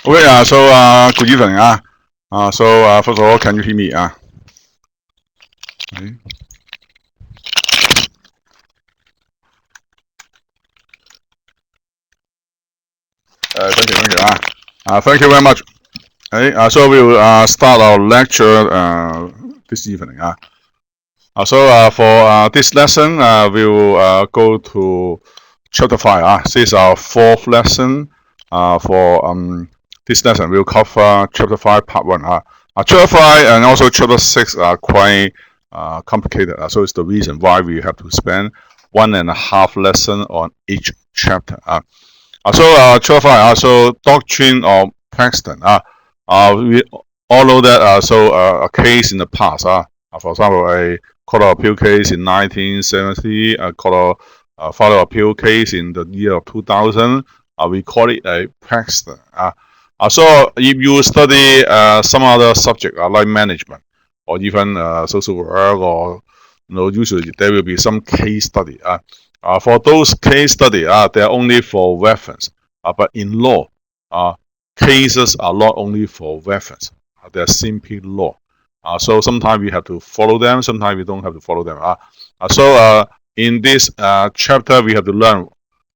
Okay, good evening. First of all, can you hear me? Okay. Thank you. Thank you very much. Okay, we will start our lecture this evening. For this lesson, we will go to chapter 5. This is our fourth lesson. For this lesson, we will cover chapter 5, part 1. Chapter 5 and also chapter 6 are quite complicated. So it's the reason why we have to spend 1.5 lesson on each chapter. Chapter 5, doctrine of Paxton. We all know that a case in the past. For example, a court of appeal case in 1970, a court of federal appeal case in the year of 2000. We call it a Paxton. If you study some other subject like management or even social work, or usually there will be some case study. For those case study, they're only for reference. But in law, cases are not only for reference. They're simply law. So sometimes we have to follow them. Sometimes we don't have to follow them. In this chapter, we have to learn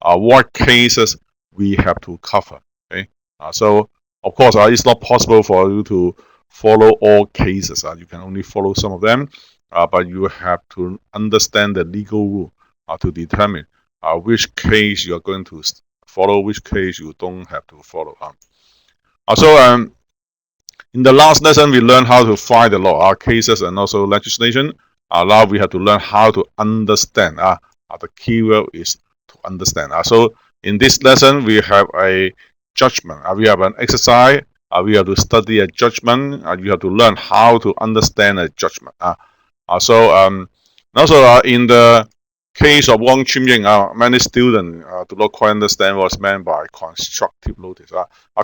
what cases we have to cover. Okay. Of course, it's not possible for you to follow all cases. You can only follow some of them, but you have to understand the legal rule to determine which case you are going to follow, which case you don't have to follow. In the last lesson, we learned how to find the law, cases, and also legislation. Now we have to learn how to understand. The key word is to understand. In this lesson, we have a judgment. We have an exercise. We have to study a judgment. You have to learn how to understand a judgment. In the case of Wang Chunming, many students do not quite understand what's meant by constructive notice.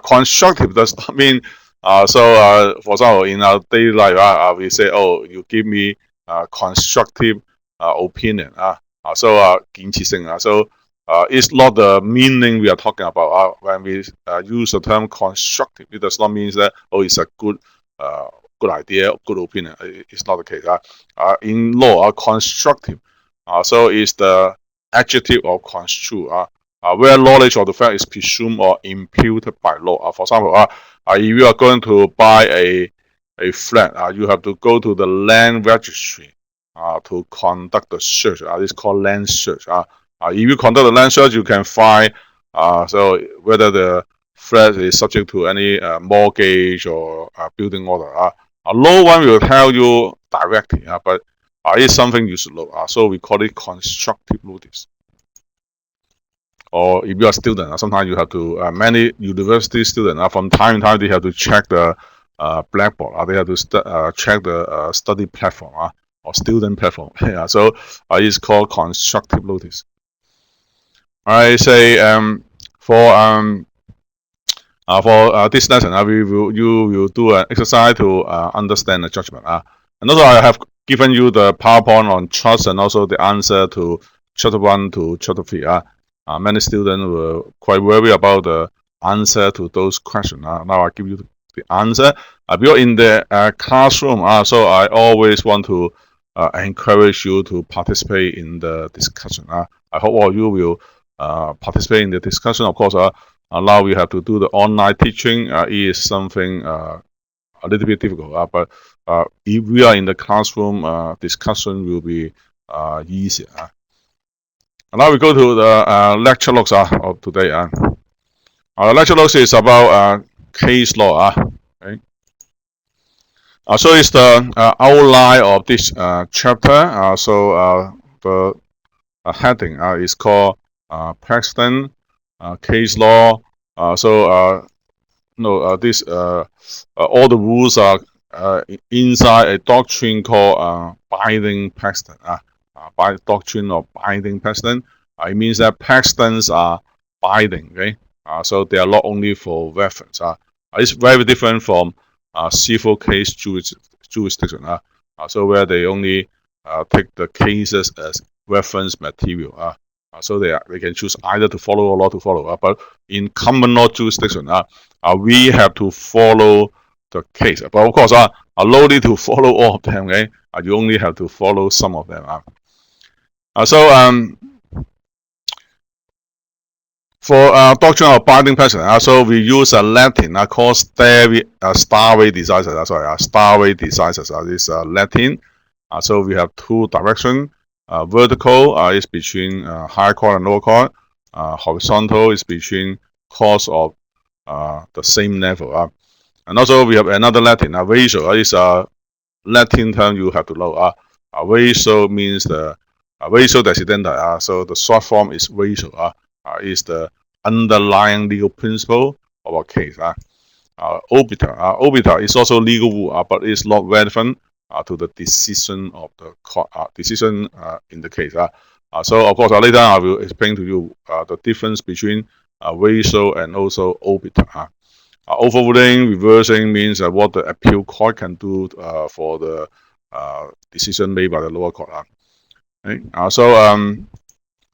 Constructive does not mean for example, in our daily life, we say, "Oh, you give me constructive opinion." It's not the meaning we are talking about when we use the term constructive. It does not mean that it's a good idea, good opinion. It's not the case. In law, constructive is the adjective of construe. Where knowledge of the fact is presumed or imputed by law. For example, if you are going to buy a flat, you have to go to the land registry to conduct the search. It's called land search. If you conduct the land search, you can find whether the flat is subject to any mortgage or building order. No one will tell you directly, but it's something you should know. So we call it constructive notice. Or if you are a student, sometimes you have to, many university students, from time to time, they have to check the blackboard. They have to check the study platform or student platform. It's called constructive notice. I say for this lesson, you will do an exercise to understand the judgment. And also, I have given you the PowerPoint on trust and also the answer to chapter 1 to chapter 3. Many students were quite worried about the answer to those questions. Now I give you the answer. Because in the classroom, so I always want to encourage you to participate in the discussion. I hope all of you will participate in the discussion. Of course, now we have to do the online teaching. It is something a little bit difficult. But if we are in the classroom, discussion will be easier. Now we go to the lecture notes of today. Our lecture notes is about case law. Okay. So it's the outline of this chapter. The heading is called Paxton case law. This all the rules are inside a doctrine called binding Paxton. By doctrine of binding Paxton, it means that Paxtons are binding. Okay, so they are not only for reference. It's very different from civil case jurisdiction. Where they only take the cases as reference material. So they can choose either to follow or not to follow. But in common law jurisdiction, we have to follow the case. But of course, no need to follow all of them. Okay, you only have to follow some of them. For doctrine of binding precedent, so we use a Latin called Starry decisis. Starry decisis. This Latin. So we have two directions. Vertical is between higher court and lower court. Horizontal is between courts of the same level. And also we have another Latin. Ratio is a Latin term you have to know. Ratio means the ratio decidendi. So the short form is ratio. Is the underlying legal principle of a case. Obiter. Obiter is also legal rule, but it's not relevant to the decision of the court, decision in the case. So of course later I will explain to you the difference between ratio and also obiter. Overruling, reversing means what the appeal court can do for the decision made by the lower court. Okay? So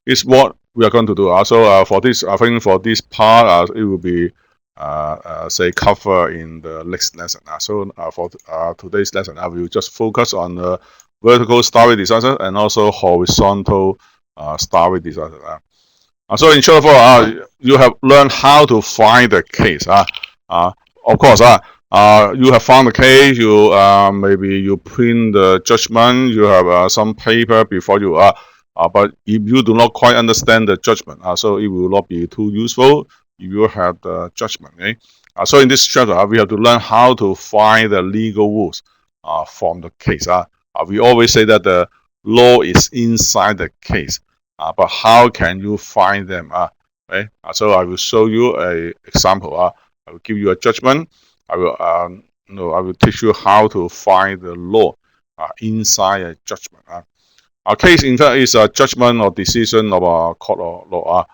it's what we are going to do. So for this, I think for this part, it will be say cover in the next lesson. So for today's lesson, I will just focus on the vertical Starry decisis and also horizontal Starry decisis. So in short, you have learned how to find the case. Of course, you have found the case. You maybe you print the judgment. You have some paper before you. But if you do not quite understand the judgment, so it will not be too useful if you have the judgment. Okay? So in this chapter, we have to learn how to find the legal rules from the case. We always say that the law is inside the case, but how can you find them? Okay? So I will show you an example. I will give you a judgment. I will teach you how to find the law inside a judgment. Our case, in fact, is a judgment or decision of a court of law.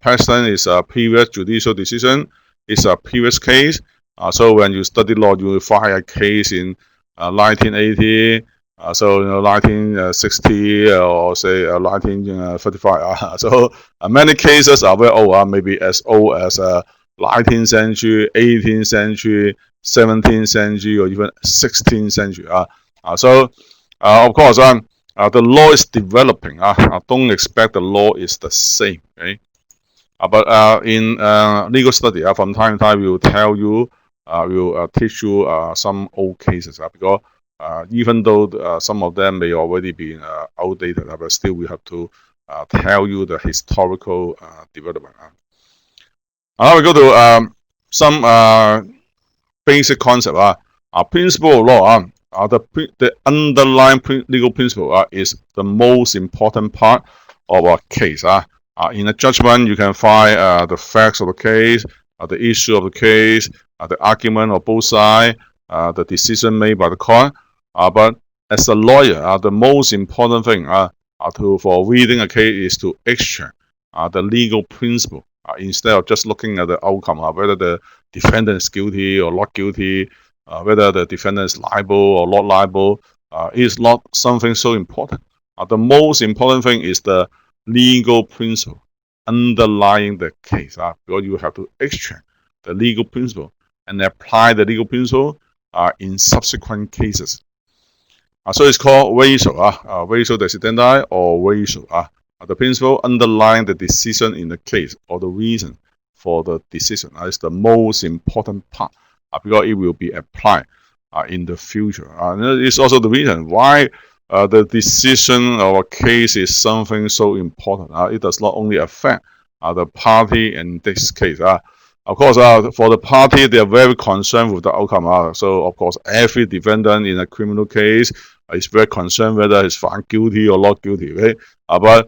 Precedent is a previous judicial decision. It's a previous case. So when you study law, you will find a case in 1980, so 1960, or say 1935. So many cases are very old, maybe as old as 19th century, 18th century, 17th century, or even 16th century. So of course, the law is developing. Don't expect the law is the same. Okay? But in legal study, from time to time, we will tell you, we will teach you some old cases, because even though some of them may already be outdated, but still we have to tell you the historical development. Now we go to some basic concept. Principle of law. The underlying legal principle is the most important part of a case. In a judgment, you can find the facts of the case, the issue of the case, the argument of both sides, the decision made by the court. But as a lawyer, the most important thing for reading a case is to extract the legal principle instead of just looking at the outcome, whether the defendant is guilty or not guilty, whether the defendant is liable or not liable, is not something so important. The most important thing is the legal principle underlying the case, because you have to extract the legal principle and apply the legal principle in subsequent cases. So it's called ratio, ratio decidendi, or ratio. The principle underlying the decision in the case, or the reason for the decision, is the most important part, because it will be applied in the future. It's also the reason why the decision of a case is something so important. It does not only affect the party in this case. Of course, for the party, they are very concerned with the outcome. So, of course, every defendant in a criminal case is very concerned whether he's found guilty or not guilty. Right? But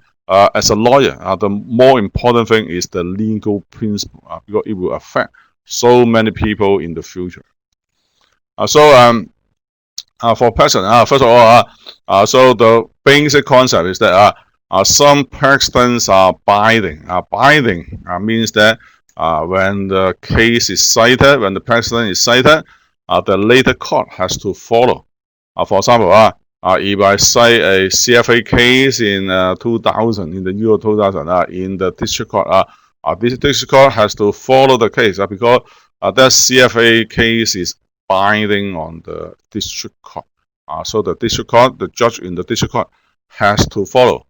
as a lawyer, the more important thing is the legal principle, because it will affect so many people in the future. For precedent, first of all, so the basic concept is that some precedents are binding. Binding means that when the case is cited, when the precedent is cited, the later court has to follow. For example, If I cite a CFA case in 2000, in the year 2000, in the district court, this district court has to follow the case because that CFA case is binding on the district court. So the district court, the judge in the district court has to follow.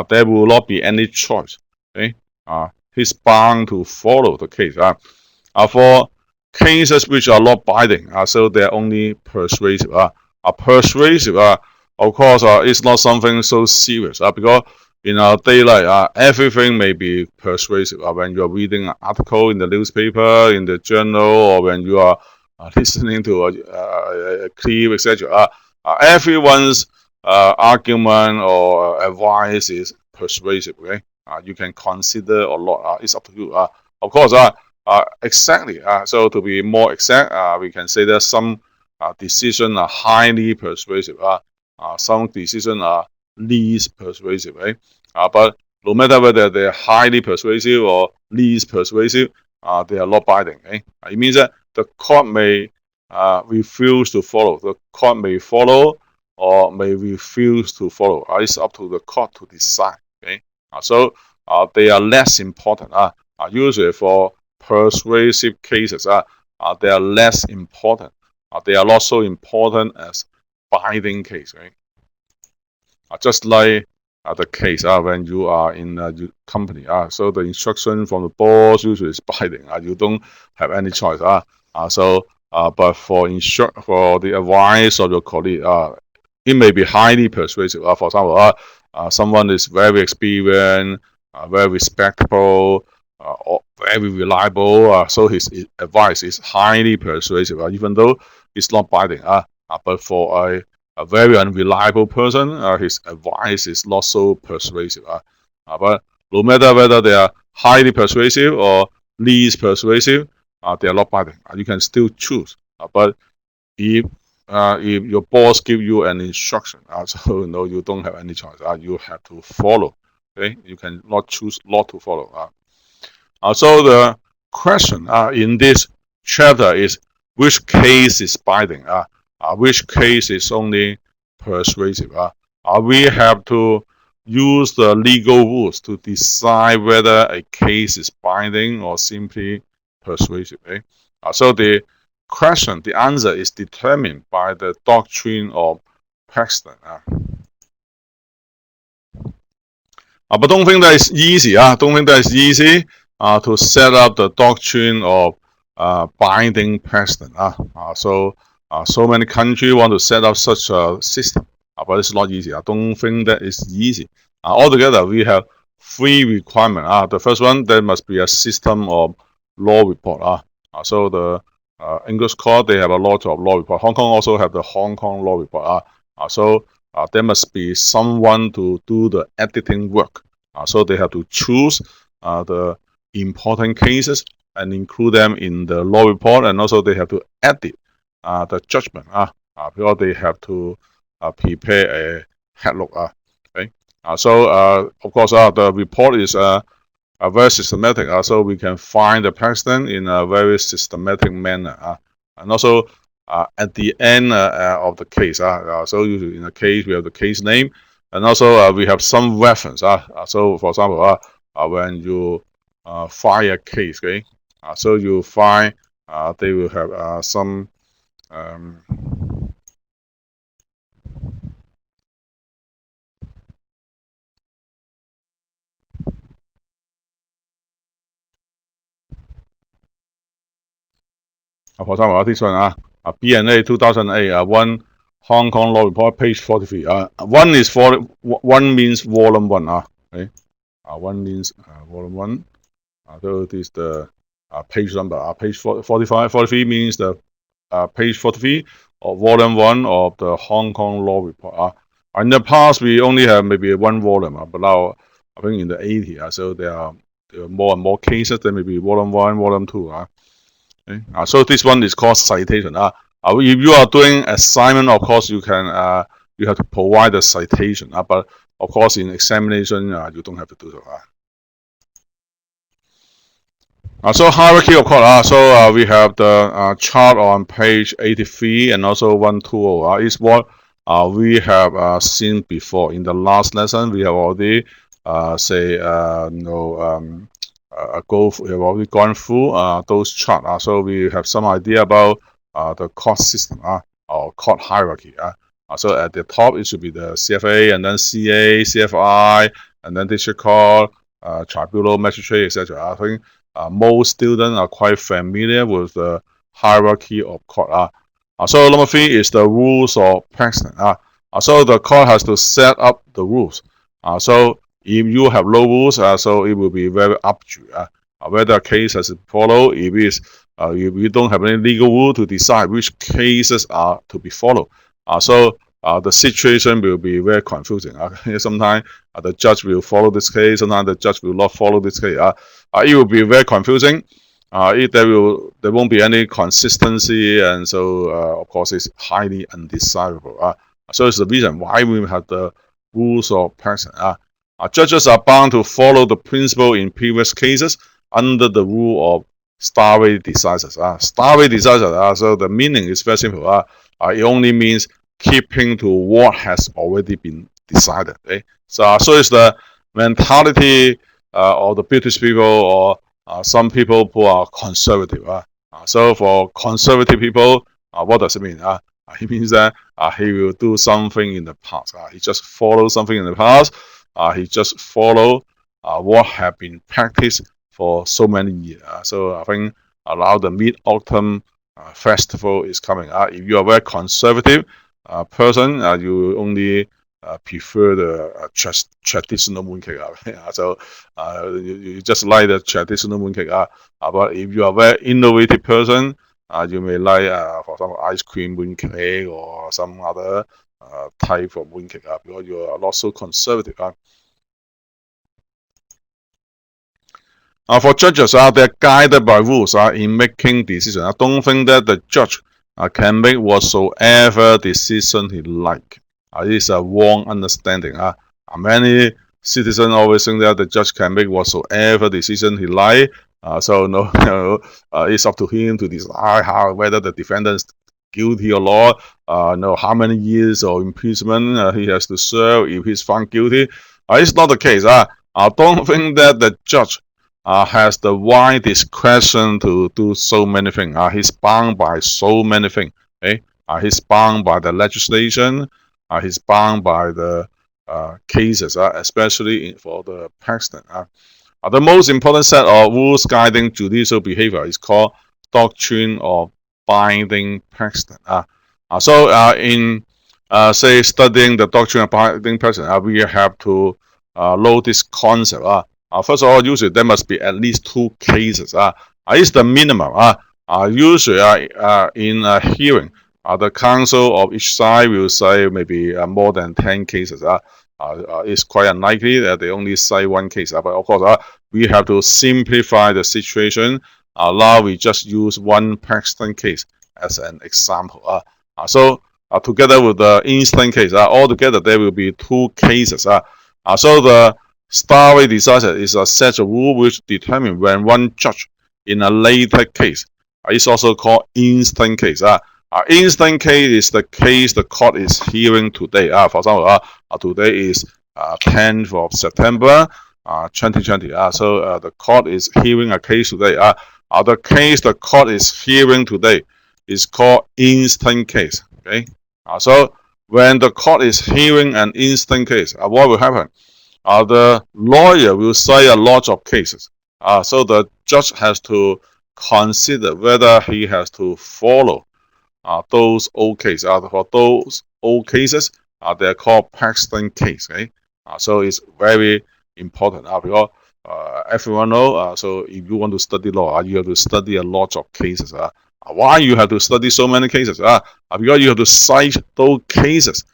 There will not be any choice. Okay, he's bound to follow the case. For cases which are not binding, so they're only persuasive. Persuasive, of course, it's not something so serious because in our daily life, everything may be persuasive. When you are reading an article in the newspaper, in the journal, or when you are listening to a clip, etc. Everyone's argument or advice is persuasive. Okay, you can consider a lot. It's up to you. Of course, exactly. So to be more exact, we can say that some decisions are highly persuasive. Some decisions are least persuasive. Right? But no matter whether they're highly persuasive or least persuasive, they are not binding. Okay? It means that the court may refuse to follow. The court may follow or may refuse to follow. It's up to the court to decide. Okay? So they are less important. Usually for persuasive cases, they are less important. They are not so important as binding case. Right? Just like the case when you are in a company. So the instruction from the boss usually is binding. You don't have any choice. But for the advice of your colleague, it may be highly persuasive. For example, someone is very experienced, very respectable, or very reliable. So his advice is highly persuasive, even though it's not binding. But for a very unreliable person, his advice is not so persuasive. But no matter whether they are highly persuasive or least persuasive, they are not binding. You can still choose. But if your boss give you an instruction, so no, you don't have any choice. You have to follow. Okay, you can not choose not to follow. So the question in this chapter is which case is binding? Which case is only persuasive? We have to use the legal rules to decide whether a case is binding or simply persuasive. So the question, the answer is determined by the doctrine of precedent. But don't think that it's easy. Don't think that it's easy to set up the doctrine of binding precedent. So many countries want to set up such a system, but it's not easy. I don't think that it's easy. Altogether, we have 3 requirements. The first one, there must be a system of law report. So the English court, they have a lot of law report. Hong Kong also have the Hong Kong law report. So there must be someone to do the editing work. So they have to choose the important cases and include them in the law report, and also they have to edit the judgment because they have to prepare a headlook. Okay. So of course the report is very systematic. So we can find the precedent in a very systematic manner. And also at the end of the case, so usually in a case we have the case name, and also we have some reference. So for example, when you file a case, okay, so you find they will have some for example, this one, B&A 2008, 1 Hong Kong Law Report, page 43. 1 is 1 means volume 1. Okay. 1 means volume 1. So this is the page number. Page 45, 43 means the page 43 of volume 1 of the Hong Kong Law Report. In the past, we only have maybe 1 volume, but now I think in the 80s, so there are more and more cases. There may be volume 1, volume 2. Okay. So this one is called citation. If you are doing assignment, of course you can you have to provide the citation. But of course in examination you don't have to do so. So hierarchy of course. So we have the chart on page 83 and also 120. Is what we have seen before. In the last lesson, we have already we have already gone through those charts. So we have some idea about the court system or court hierarchy. So at the top, it should be the CFA, and then CA, CFI, and then district court, tribunal, magistrate, etc. I think most students are quite familiar with the hierarchy of court. So number 3 is the rules of precedent. So the court has to set up the rules. So if you have no rules, so it will be very up to you whether a case has to follow. If we don't have any legal rule to decide which cases are to be followed, so the situation will be very confusing. Sometimes the judge will follow this case, sometimes the judge will not follow this case. It will be very confusing. There won't be any consistency, and so of course it's highly undesirable. So it's the reason why we have the rules of precedent. Judges are bound to follow the principle in previous cases under the rule of stare decisis. Stare decisis. So the meaning is very simple. It only means keeping to what has already been decided. Okay? So it's the mentality of the British people, or some people who are conservative. So for conservative people, what does it mean? It means that he will do something in the past. He just follow something in the past. He just follow what have been practiced for so many years. So I think now the Mid-Autumn Festival is coming. If you are a very conservative person, you only prefer the traditional mooncake. So you just like the traditional mooncake. But if you are a very innovative person, you may like, for example, ice cream mooncake or some other type of mooncake because you are not so conservative. For judges, they're guided by rules in making decisions. I don't think that the judge can make whatsoever decision he like. It is a wrong understanding. Many citizens always think that the judge can make whatsoever decision he like. So no, it's up to him to decide whether the defendant is guilty or not. How many years of imprisonment he has to serve if he's found guilty. It's not the case. I don't think that the judge has the wide discretion to do so many things. He's bound by so many things. Okay? He's bound by the legislation. He's bound by the cases, especially for the precedent. The most important set of rules guiding judicial behavior is called doctrine of binding precedent. In say studying the doctrine of binding precedent, we have to know this concept. First of all, usually there must be at least 2 cases. It's the minimum. Usually in a hearing, the counsel of each side will say maybe more than 10 cases. It's quite unlikely that they only say 1 case. But of course, we have to simplify the situation. Now we just use 1 precedent case as an example. So together with the instant case, altogether there will be 2 cases. So the stare decisis is a set of rule which determine when one judge in a later case is also called instant case. Instant case is the case the court is hearing today. For example, today is 10th of September 2020. So the court is hearing a case today. The case the court is hearing today is called instant case. Okay. So when the court is hearing an instant case, what will happen? The lawyer will say a lot of cases. So the judge has to consider whether he has to follow those old cases. For those old cases, they're called precedent case. Okay? So it's very important because everyone knows. So if you want to study law, you have to study a lot of cases. Why you have to study so many cases? Because you have to cite those cases.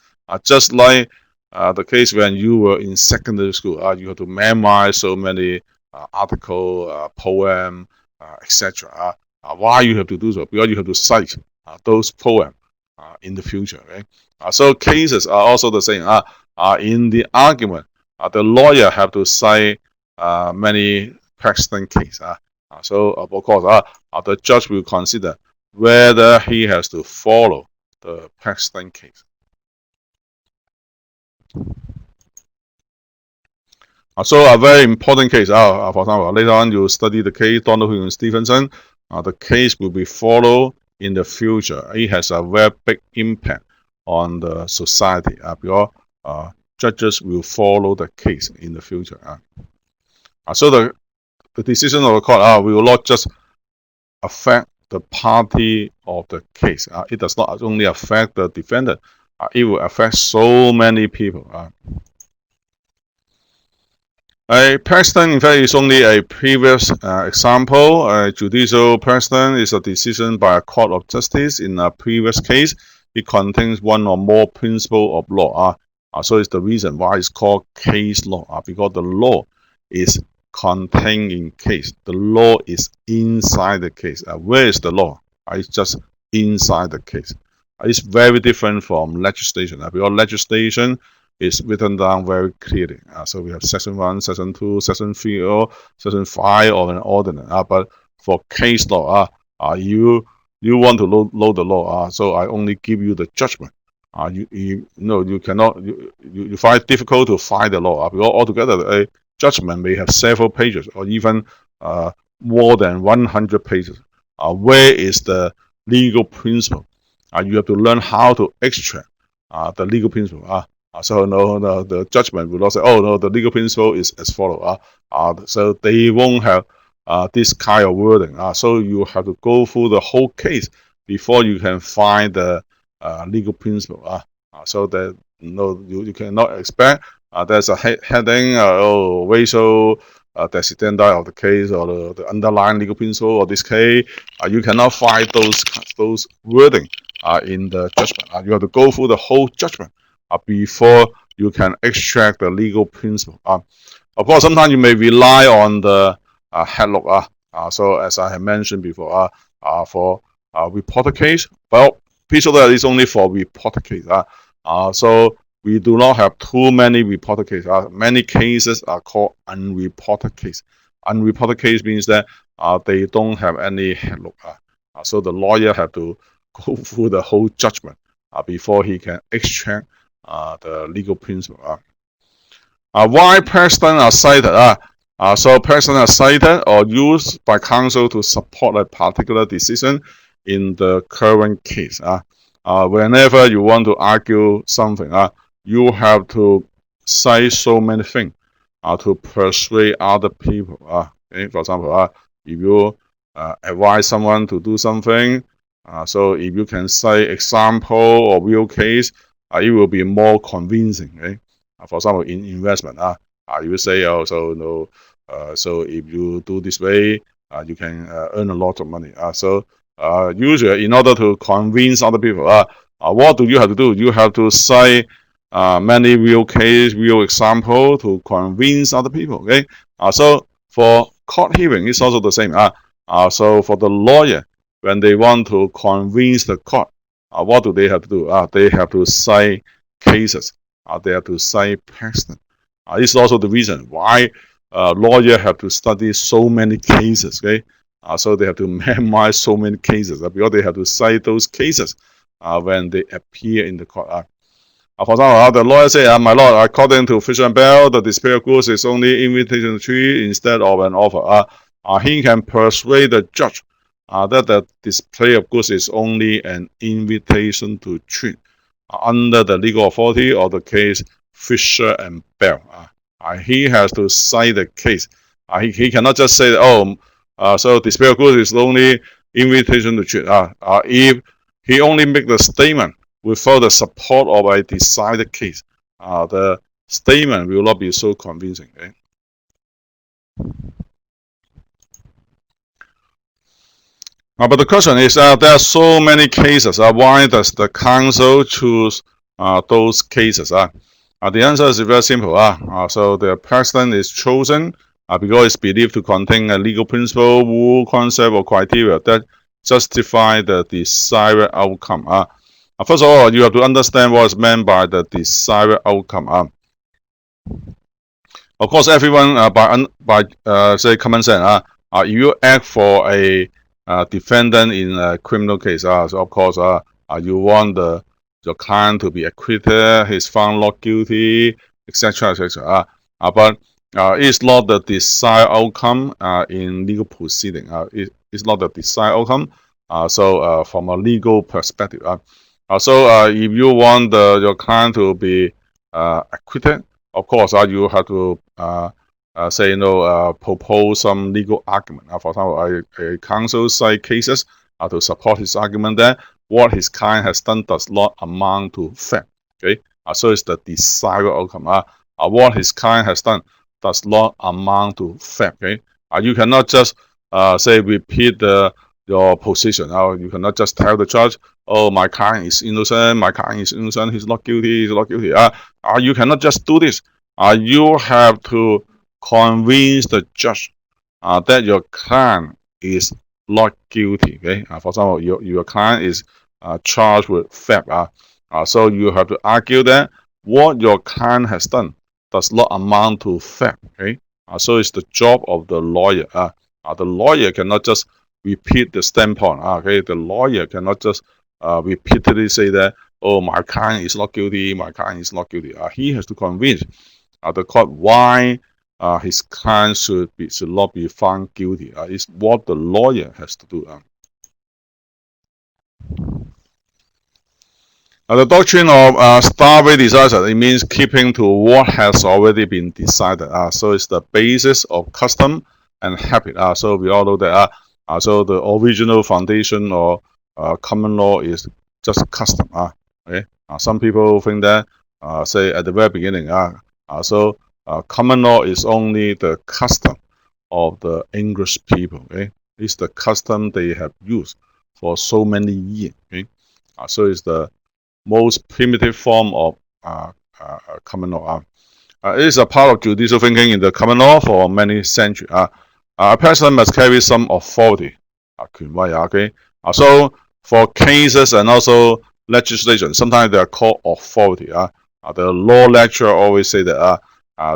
Just like the case when you were in secondary school, you have to memorize so many article, poem, etc. Why you have to do so? Because you have to cite those poems in the future. Okay? So cases are also the same. In the argument, the lawyer have to cite many precedent cases. So of course, the judge will consider whether he has to follow the precedent case. So a very important case. For example, later on you study the case Donald Williams Stevenson. The case will be followed in the future. It has a very big impact on the society because judges will follow the case in the future. So the decision of the court will not just affect the party of the case. It does not only affect the defendant. It will affect so many people. A precedent, in fact, is only a previous example. A judicial precedent is a decision by a court of justice in a previous case. It contains one or more principles of law. So it's the reason why it's called case law, because the law is contained in case. The law is inside the case. Where is the law? It's just inside the case. It's very different from legislation, because legislation is written down very clearly. So we have section 1, section 2, section 3, or section 5 of an ordinance. But for case law, you want to know the law. So I only give you the judgment. You cannot. You find it difficult to find the law because altogether a judgment may have several pages or even more than 100 pages. Where is the legal principle? You have to learn how to extract the legal principle. So no, the judgment will not say, oh no, the legal principle is as follows. So they won't have this kind of wording. So you have to go through the whole case before you can find the legal principle. So that you cannot expect there's a heading, racial decidendi of the case or the underlying legal principle of this case. You cannot find those wording in the judgment. You have to go through the whole judgment before you can extract the legal principle. Of course, sometimes you may rely on the headlock. So as I have mentioned before, for reporter case, well, PCLR is only for reporter case. So we do not have too many reporter cases. Many cases are called unreported case. Unreported case means that they don't have any headlock. So the lawyer have to go through the whole judgment before he can extract the legal principle. Why precedent are cited? So precedent are cited or used by counsel to support a particular decision in the current case. Whenever you want to argue something, you have to cite so many things to persuade other people. Okay? For example, if you advise someone to do something, so if you can cite example or real case, it will be more convincing. Okay? For example, in investment, you will say, so if you do this way, you can earn a lot of money. So usually, in order to convince other people, what do you have to do? You have to cite many real case, real example to convince other people. Okay. So for court hearing, it's also the same. So for the lawyer, when they want to convince the court, what do they have to do? They have to cite cases. They have to cite precedent. This is also the reason why lawyers have to study so many cases. Okay, so they have to memorize so many cases because they have to cite those cases when they appear in the court. For example, the lawyer say, my lord, according to Fisher and Bell, the display of goods is only invitation to treat instead of an offer. He can persuade the judge that the display of goods is only an invitation to treat under the legal authority of the case Fisher and Bell. He has to cite the case. He cannot just say, so display of goods is only invitation to treat. If he only make the statement without the support of a decided case, the statement will not be so convincing. Okay? But the question is, there are so many cases. Why does the counsel choose those cases? The answer is very simple. So the precedent is chosen because it's believed to contain a legal principle, rule, concept, or criteria that justify the desired outcome. First of all, you have to understand what is meant by the desired outcome. Of course, everyone by say common sense, if you act for a defendant in a criminal case, so of course you want the your client to be acquitted, he's found not guilty, etc., etc. But it's not the desired outcome in legal proceeding. It's not the desired outcome. So from a legal perspective, if you want your client to be acquitted, of course, you have to say propose some legal argument. For example, a counsel cite cases to support his argument that what his client has done does not amount to theft. Okay, so it's the desired outcome. What his client has done does not amount to theft. Okay, you cannot just say repeat your position. You cannot just tell the judge, "Oh, my client is innocent. My client is innocent. He's not guilty. He's not guilty." You cannot just do this. You have to convince the judge that your client is not guilty. Okay. For example, your client is charged with theft. So you have to argue that what your client has done does not amount to theft. Okay. So it's the job of the lawyer. The lawyer cannot just repeat the standpoint. Okay. The lawyer cannot just repeatedly say that, "Oh, my client is not guilty. My client is not guilty." He has to convince the court why his client should not be found guilty. It's what the lawyer has to do. The doctrine of stare decisis, it means keeping to what has already been decided. So it's the basis of custom and habit. So we all know that. So the original foundation or common law is just custom. Okay. Some people think that, say at the very beginning, common law is only the custom of the English people. Okay, it's the custom they have used for so many years. Okay, so it's the most primitive form of common law. It is a part of judicial thinking in the common law for many centuries. A person must carry some authority. Okay, so for cases and also legislation, sometimes they are called authority. The law lecturer always say that.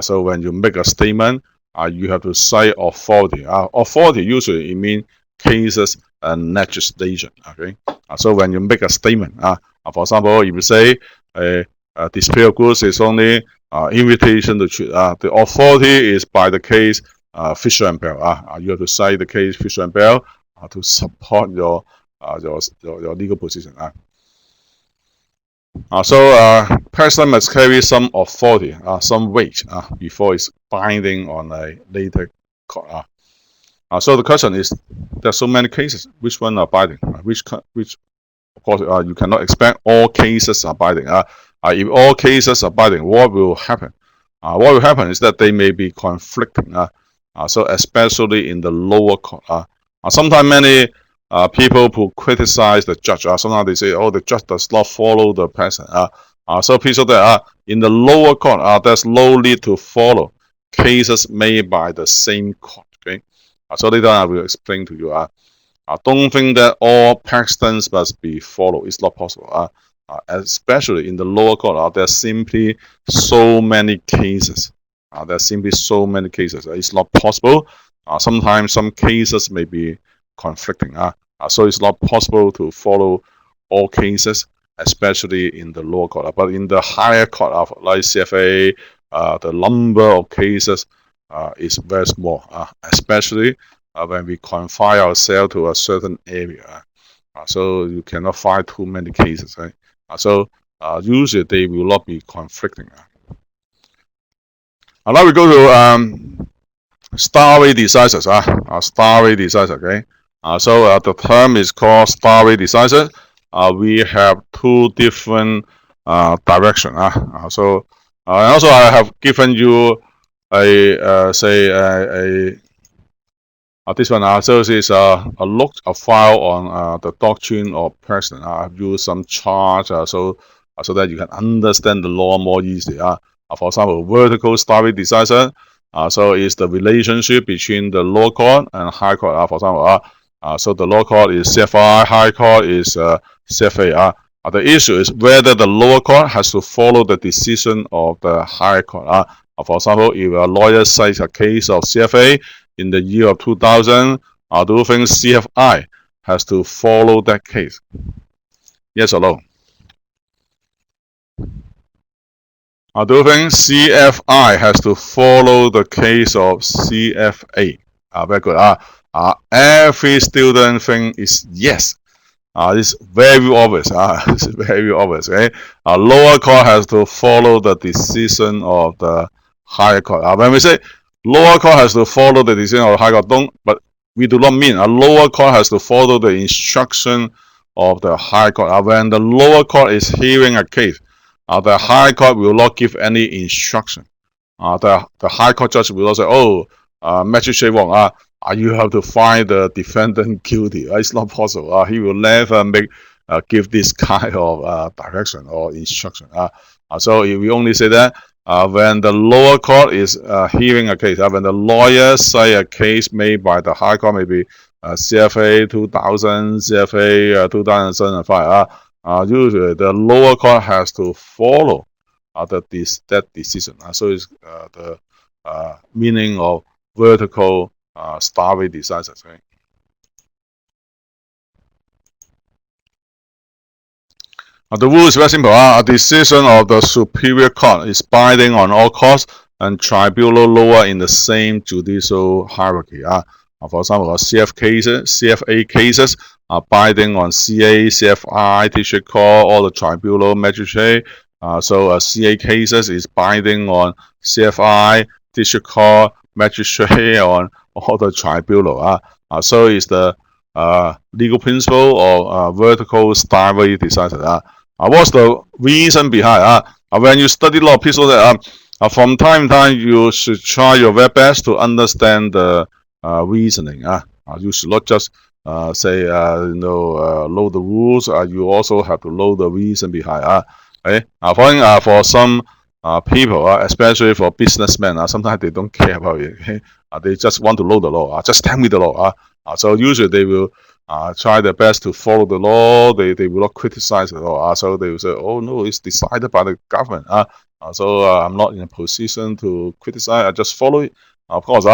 So when you make a statement, you have to cite authority. Authority usually it means cases and legislation. Okay, so when you make a statement, for example, if you say a display of goods is only invitation to trade, the authority is by the case Fisher and Bell. You have to cite the case Fisher and Bell to support your legal position. So person must carry some authority, some weight, before it's binding on a later court. So the question is, there's so many cases. Which one are binding? Which of course you cannot expect all cases are binding. If all cases are binding, what will happen? What will happen is that they may be conflicting. So especially in the lower court. Sometimes many people who criticize the judge, sometimes they say, "Oh, the judge does not follow the precedent." So please note that in the lower court, there's no need to follow cases made by the same court. Okay, so later I will explain to you. Don't think that all precedents must be followed. It's not possible. Especially in the lower court, there's simply so many cases. There's simply so many cases. It's not possible. Sometimes some cases may be conflicting. So it's not possible to follow all cases, especially in the lower court. But in the higher court, like CFA, the number of cases is very small, especially when we confine ourselves to a certain area. So you cannot find too many cases. Right? So usually they will not be conflicting. Now we go to stare decisis. Stare decisis. Okay. So the term is called stare decisis. We have two different directions. So and also I have given you this one. So this is a file on the doctrine of precedent. I've used some charts so that you can understand the law more easily. For example, vertical stare decisis. So it's the relationship between the lower court and high court. For example, so the lower court is CFI, high court is CFA. The issue is whether the lower court has to follow the decision of the higher court. For example, if a lawyer cites a case of CFA in the year of 2000, do you think CFI has to follow that case? Yes or no? Do you think CFI has to follow the case of CFA? Very good. Every student think is yes. It's very obvious. It's very obvious. Okay. Lower court has to follow the decision of the higher court. When we say lower court has to follow the decision of the higher court, but we do not mean a lower court has to follow the instruction of the higher court. When the lower court is hearing a case, the high court will not give any instruction. The high court judge will not say, "Oh, Magistrate Wong, you have to find the defendant guilty." It's not possible. He will never give this kind of direction or instruction. So we only say that when the lower court is hearing a case, when the lawyer say a case made by the high court, maybe CFA 2000, CFA 2005. Usually the lower court has to follow that decision. So it's the meaning of vertical Starry decisions. Right? The rule is very simple. A decision of the superior court is binding on all courts and tribunal lower in the same judicial hierarchy. For example, CFA cases are binding on CA, CFI, district court, all the tribunal magistrate. So CA cases is binding on CFI, district court, magistrate, on all the tribunal. So it's the legal principle of vertical Starry decision. What's the reason behind? When you study law, please know that from time to time you should try your very best to understand the reasoning. You should not just say know the rules. You also have to know the reason behind. For some people, especially for businessmen, sometimes they don't care about it. Okay? They just want to know the law. Just tell me the law. So usually they will try their best to follow the law. They will not criticize the law. So they will say, "Oh no, it's decided by the government." So I'm not in a position to criticize. I just follow it. Of course,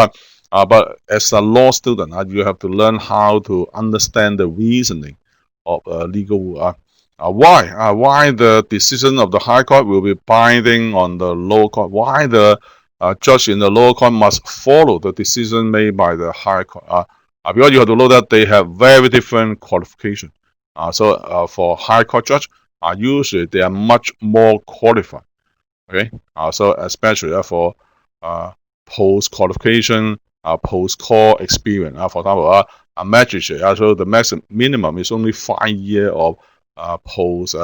but as a law student, you have to learn how to understand the reasoning of legal. Why the decision of the high court will be binding on the lower court? Why the judge in the lower court must follow the decision made by the high court? Because you have to know that they have very different qualifications. So for high court judge, usually they are much more qualified. Okay. So especially for post qualification, post court experience. For example, a magistrate. So the minimum is only 5 years of post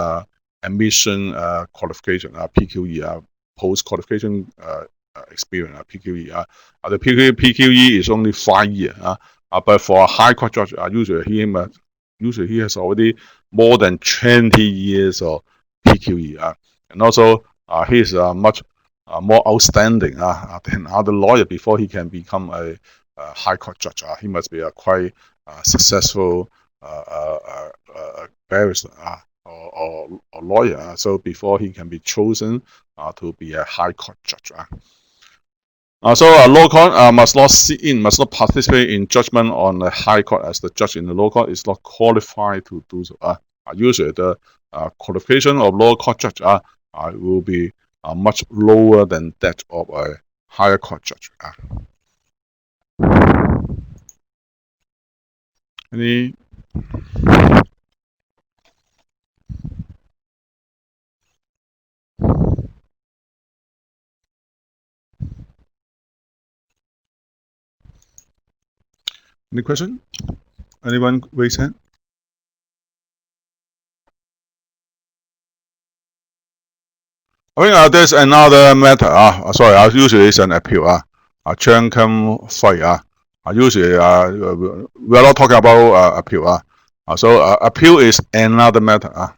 admission qualification, PQE, post qualification experience, PQE. The PQE is only 5 years. But for a high court judge, usually he has already more than 20 years of PQE. And also he is much more outstanding than other lawyer before he can become a high court judge. He must be a quite successful barrister or lawyer. So before he can be chosen to be a high court judge. So a lower court must not sit in, must not participate in judgment on the high court, as the judge in the lower court is not qualified to do so. Usually the qualification of lower court judge will be much lower than that of a higher court judge. Any question? Anyone raise hand? I think there's another matter. Sorry, usually it's an appeal. Chang Kem Fei. Usually we are not talking about appeal. So appeal is another matter.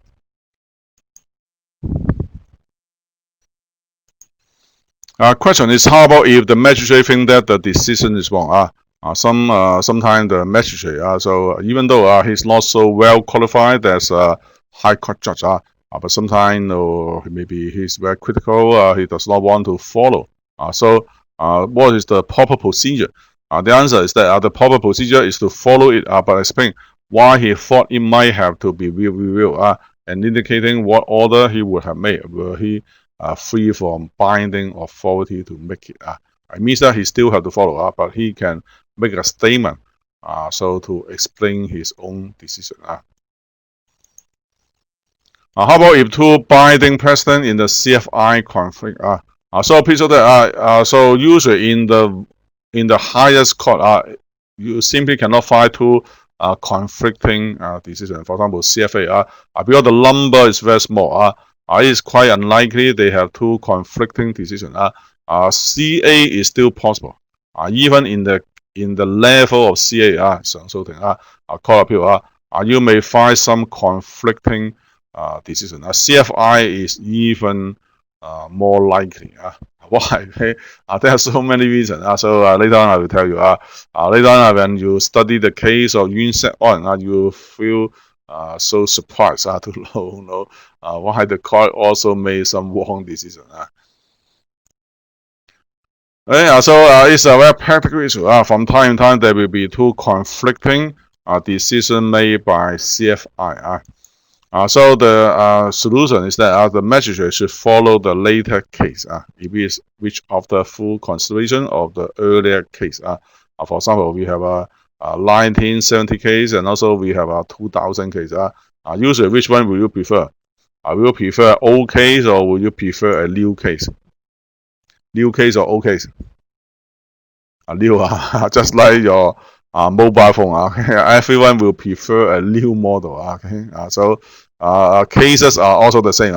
Question is, how about if the magistrate think that the decision is wrong? Sometimes the magistrate, so even though he's not so well qualified as a high court judge, but sometimes maybe he's very critical. He does not want to follow. So what is the proper procedure? The answer is that the proper procedure is to follow it, but explain why he thought it might have to be reviewed, and indicating what order he would have made. Will he free from binding authority to make it. It means that he still have to follow, but he can make a statement, so to explain his own decision. How about if two binding precedent in the CFI conflict? So please note that so usually in the highest court, you simply cannot find two conflicting decisions. For example, CFA, because the number is very small, it's quite unlikely they have two conflicting decisions. CA is still possible, even in the level of CA, 上訴庭court appeal, you may find some conflicting decision. CFI is even more likely. Why? There are so many reasons. So later on I will tell you. Later on when you study the case of Yuen Sek On, you feel so surprised to know why the court also made some wrong decision. So it's a very practical issue. From time to time there will be two conflicting decisions made by CFI. So the solution is that the magistrate should follow the later case if it is which of the full consideration of the earlier case. For example, we have a 1970 case, and also we have a 2000 case. Usually, which one will you prefer? Will you prefer old case or will you prefer a new case? New case or old case? New, just like your mobile phone. Everyone will prefer a new model. Okay, so cases are also the same.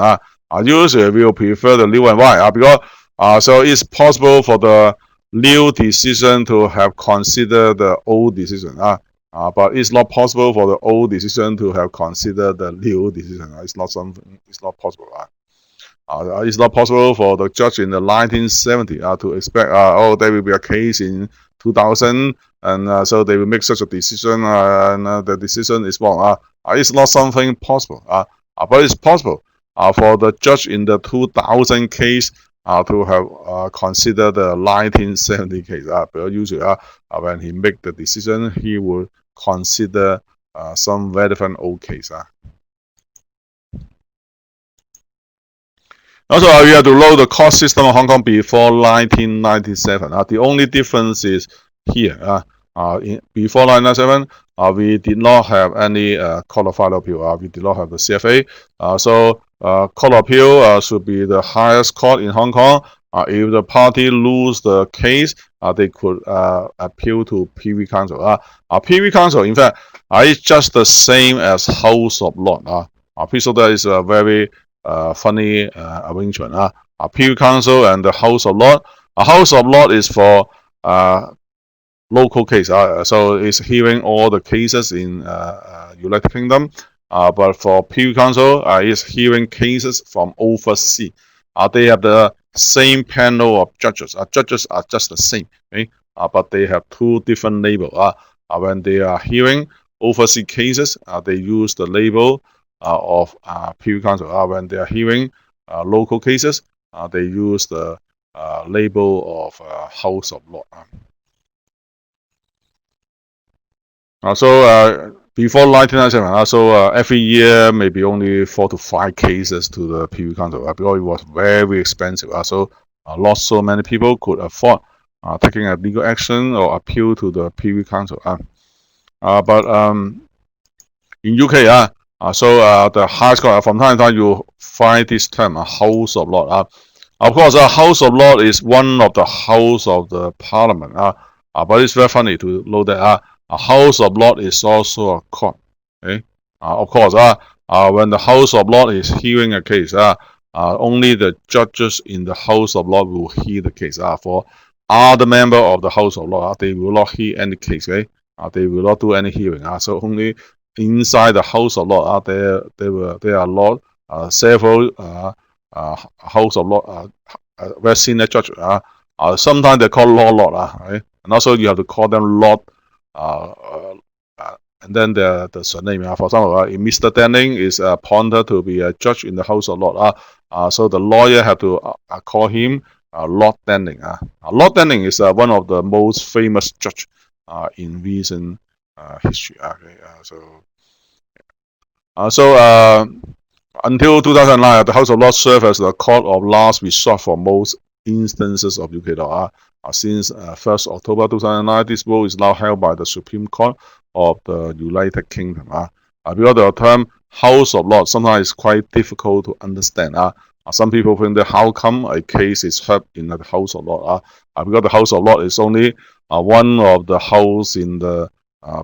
Usually we will prefer the new one. Why? Because so it's possible for the new decision to have considered the old decision. But it's not possible for the old decision to have considered the new decision. It's not something. It's not possible. It's not possible for the judge in the 1970 to expect there will be a case in 2000 and so they will make such a decision and the decision is wrong. It's not something possible. But it's possible for the judge in the 2000 case to have considered the 1970 case. But usually when he make the decision, he will consider some relevant old case. Also, we have to know the court system of Hong Kong before 1997. The only difference is here. Before 1997, we did not have any court of final appeal. We did not have the CFA. So court of appeal should be the highest court in Hong Kong. If the party lose the case, they could appeal to Privy Council. Privy Council, in fact, is just the same as House of Lords. Please note that is a very funny arrangement. Privy Council and the House of Lords. House of Lords is for local case. So it's hearing all the cases in United Kingdom. But for Privy Council, it's hearing cases from overseas. They have the same panel of judges. Judges are just the same, okay? But they have two different labels. When they are hearing overseas cases, they use the label of Privy Council. When they are hearing local cases, they use the label of House of Lords. So before 1997, so every year maybe only 4 to 5 cases to the Privy Council because it was very expensive. So not so many people could afford taking a legal action or appeal to the Privy Council. But in UK, so the highest court, from time to time you find this term, House of Lords. Of course, House of Lords is one of the House of the Parliament. But it's very funny to know that a House of Lords is also a court. Okay? Of course, when the House of Lords is hearing a case, only the judges in the House of Lords will hear the case. For other members of the House of Lords, they will not hear any case. Okay? They will not do any hearing. So only inside the House of Lords, there are several House of Lords, very senior judges. Sometimes they call Lord. Right? And also you have to call them Lord. And then the surname. For example, if Mr. Denning is appointed to be a judge in the House of Lords, so the lawyer have to call him Lord Denning. Lord Denning is one of the most famous judge in recent history. Okay, so Until 2009, the House of Lords served as the court of last resort for most instances of UK law. Since 1st October 2009, this role is now held by the Supreme Court of the United Kingdom. Because the term House of Lords sometimes is quite difficult to understand. Some people think that how come a case is heard in the House of Lords? Because the House of Lords is only one of the house in the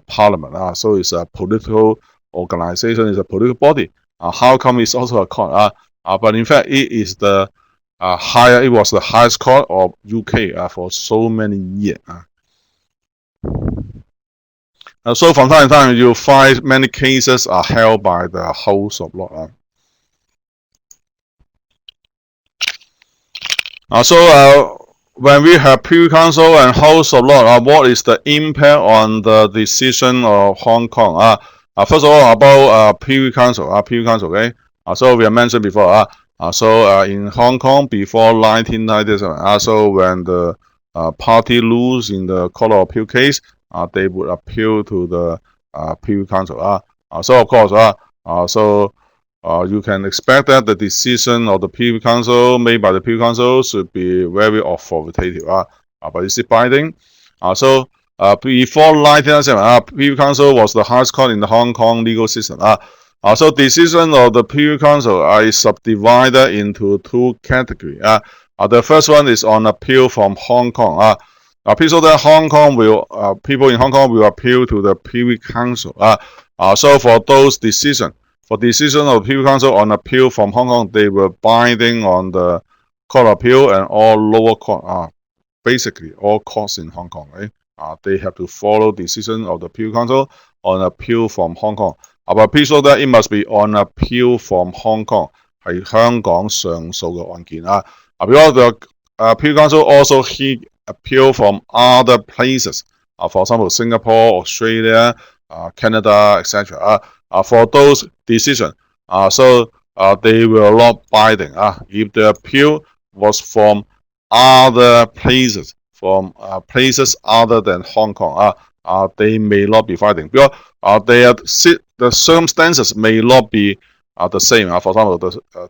Parliament. So it's a political organization, it's a political body. How come it's also a court? But in fact, it is the it was the highest court of UK for so many years. So from time to time, you find many cases are held by the House of Lords. When we have Privy Council and House of Lords, what is the impact on the decision of Hong Kong? First of all, about Privy Council. Privy Council, okay? So we have mentioned before. In Hong Kong before 1997, so when the party lose in the Court of Appeal case, they would appeal to the Privy Council. So of course, you can expect that the decision of the Privy Council made by the Privy Council should be very authoritative. But is it binding? Before 1997, Privy Council was the highest court in the Hong Kong legal system. So decision of the Privy Council is subdivided into two categories. The first one is on appeal from Hong Kong. People in Hong Kong will appeal to the Privy Council. So for those decisions, for decision of the Privy Council on appeal from Hong Kong, they were binding on the Court of Appeal and all lower court. Basically, all courts in Hong Kong, right? They have to follow decision of the Privy Council on appeal from Hong Kong. But please note that it must be on appeal from Hong Kong, 係香港上訴嘅案件。Because the Privy Council also hear appeal from other places, for example, Singapore, Australia, Canada, etc. For those decisions, they were not binding. If the appeal was from other places, from places other than Hong Kong, they may not be binding. Because the circumstances may not be the same. For example,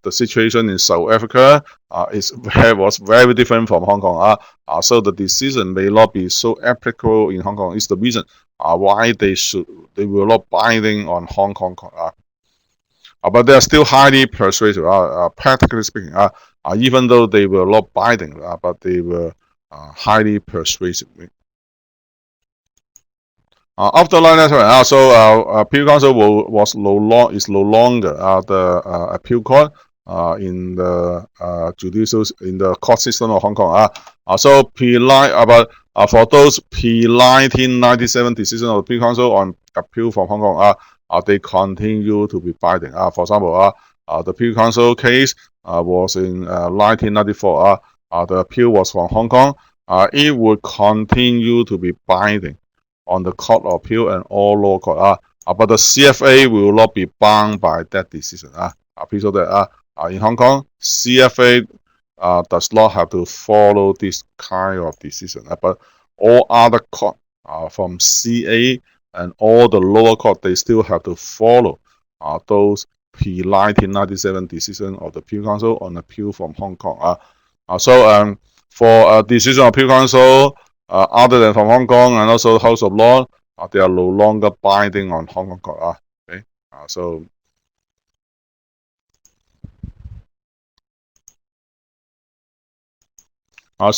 the situation in South Africa was very different from Hong Kong. So the decision may not be so applicable in Hong Kong. It's the reason why they were not binding on Hong Kong. But they are still highly persuasive. Practically speaking, even though they were not binding, but they were highly persuasive. After 1997, Privy Council is no longer the appeal court in the court system of Hong Kong. For those pre-1997 decisions of the Privy Council on appeal from Hong Kong, they continue to be binding. For example, the Privy Council case was in 1994. The appeal was from Hong Kong. It would continue to be binding on the Court of Appeal and all lower court. But the CFA will not be bound by that decision. Please note that in Hong Kong, CFA does not have to follow this kind of decision. But all other court from CA and all the lower court, they still have to follow those pre-1997 decisions of the Privy Council on appeal from Hong Kong. For a decision of Privy Council other than from Hong Kong and also House of Lords, they are no longer binding on Hong Kong court. Okay,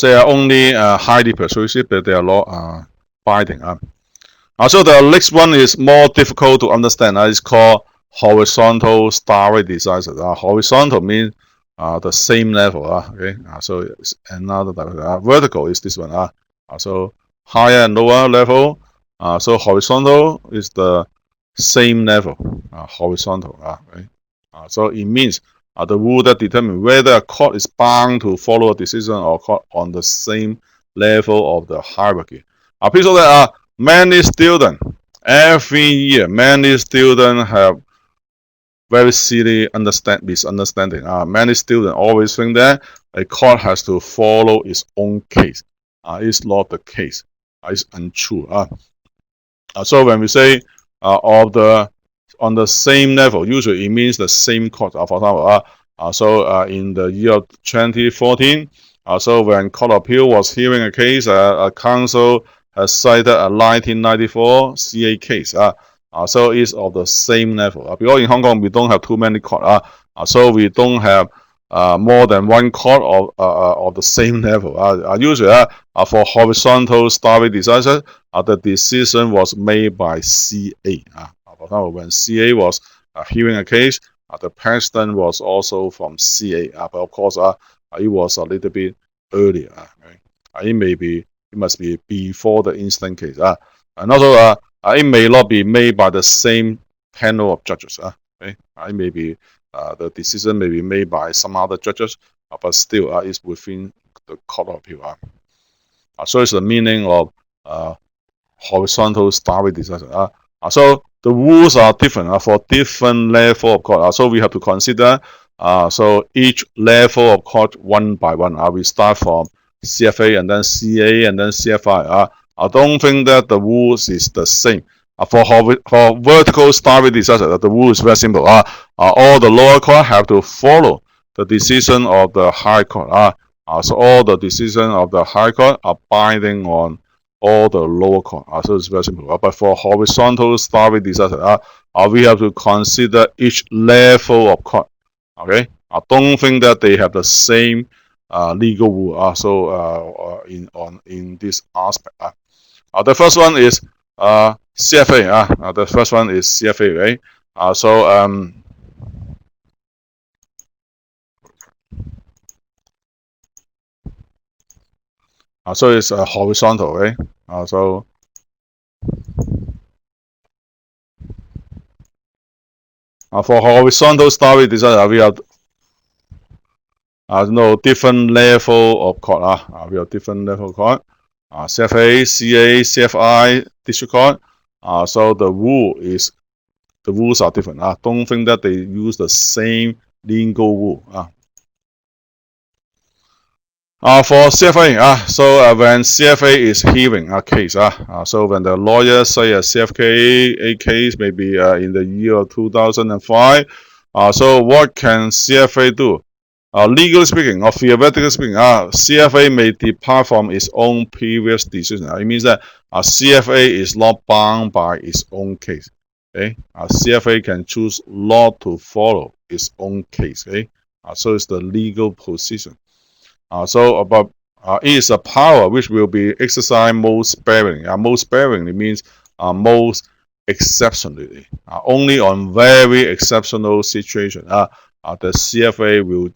they are only highly persuasive, but they are not binding. So the next one is more difficult to understand. It's called horizontal starry decisions. Horizontal means the same level. Okay, so it's another type. Vertical is this one. So higher and lower level. So horizontal is the same level. Horizontal. Okay. So it means the rule that determines whether a court is bound to follow a decision or court on the same level of the hierarchy. Please note that many students, every year, many students have very silly misunderstanding. Many students always think that a court has to follow its own case. It's not the case. It's untrue. So when we say of the on the same level. Usually it means the same court. For example, so in the year 2014, so when Court of Appeal was hearing a case, a counsel has cited a 1994 CA case. So it's of the same level. Because in Hong Kong we don't have too many court. So we don't have more than one court of the same level. Usually, for horizontal Starry decision, the decision was made by CA. For example, when CA was hearing a case, the president was also from CA. But of course, it was a little bit earlier. Right? It must be before the instant case. And also, it may not be made by the same panel of judges. Right? It may be the decision may be made by some other judges, but still it's within the Court of Appeal. So it's the meaning of horizontal Starry decision. So the rules are different for different level of court. So we have to consider so each level of court one by one. We start from CFA and then CA and then CFI. I don't think that the rules is the same. For vertical Starry decision, the rule is very simple. All the lower court have to follow the decision of the high court. So all the decision of the high court are binding on all the lower court. So it's very simple. But for horizontal Starry decision, we have to consider each level of court. Okay, I don't think that they have the same legal rule. So in this aspect, the first one is CFA. The first one is CFA, right? So it's horizontal, right? So for horizontal Starry decision, we have different level of court. We have different level of court. CFA, CA, CFI, District Court. So the rules are different. Don't think that they use the same legal rule. For CFA, so when CFA is hearing a case, so when the lawyer say a CFA case maybe in the year 2005, so what can CFA do? Legally speaking, or theoretically speaking, CFA may depart from its own previous decision. It means that CFA is not bound by its own case. Okay, CFA can choose not to follow its own case. Okay, so it's the legal position. But it is a power which will be exercised most sparingly. Most sparingly means most exceptionally. Only on very exceptional situation, the CFA will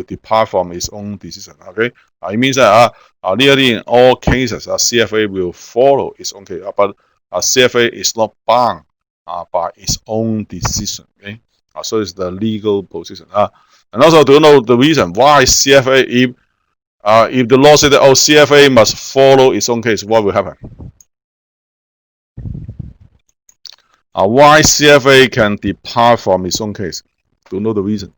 depart from its own decision. Okay, it means that nearly in all cases, CFA will follow its own case, but CFA is not bound by its own decision. Okay, so it's the legal position. And also to know the reason why CFA, if the law says that CFA must follow its own case, what will happen? Why CFA can depart from its own case? To know the reason.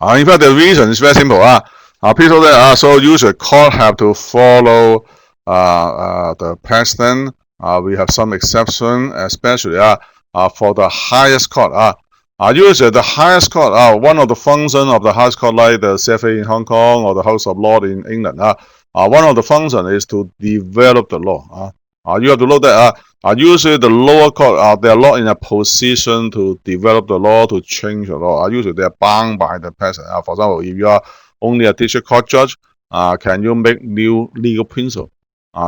In fact, the reason is very simple. People that so usually court have to follow the president. We have some exception, especially for the highest court. Usually the highest court, one of the functions of the highest court, like the CFA in Hong Kong or the House of Lords in England, one of the functions is to develop the law. You have to know that usually the lower court, they are not in a position to develop the law, to change the law. Usually they are bound by the president. For example, if you are only a district court judge, can you make new legal principle?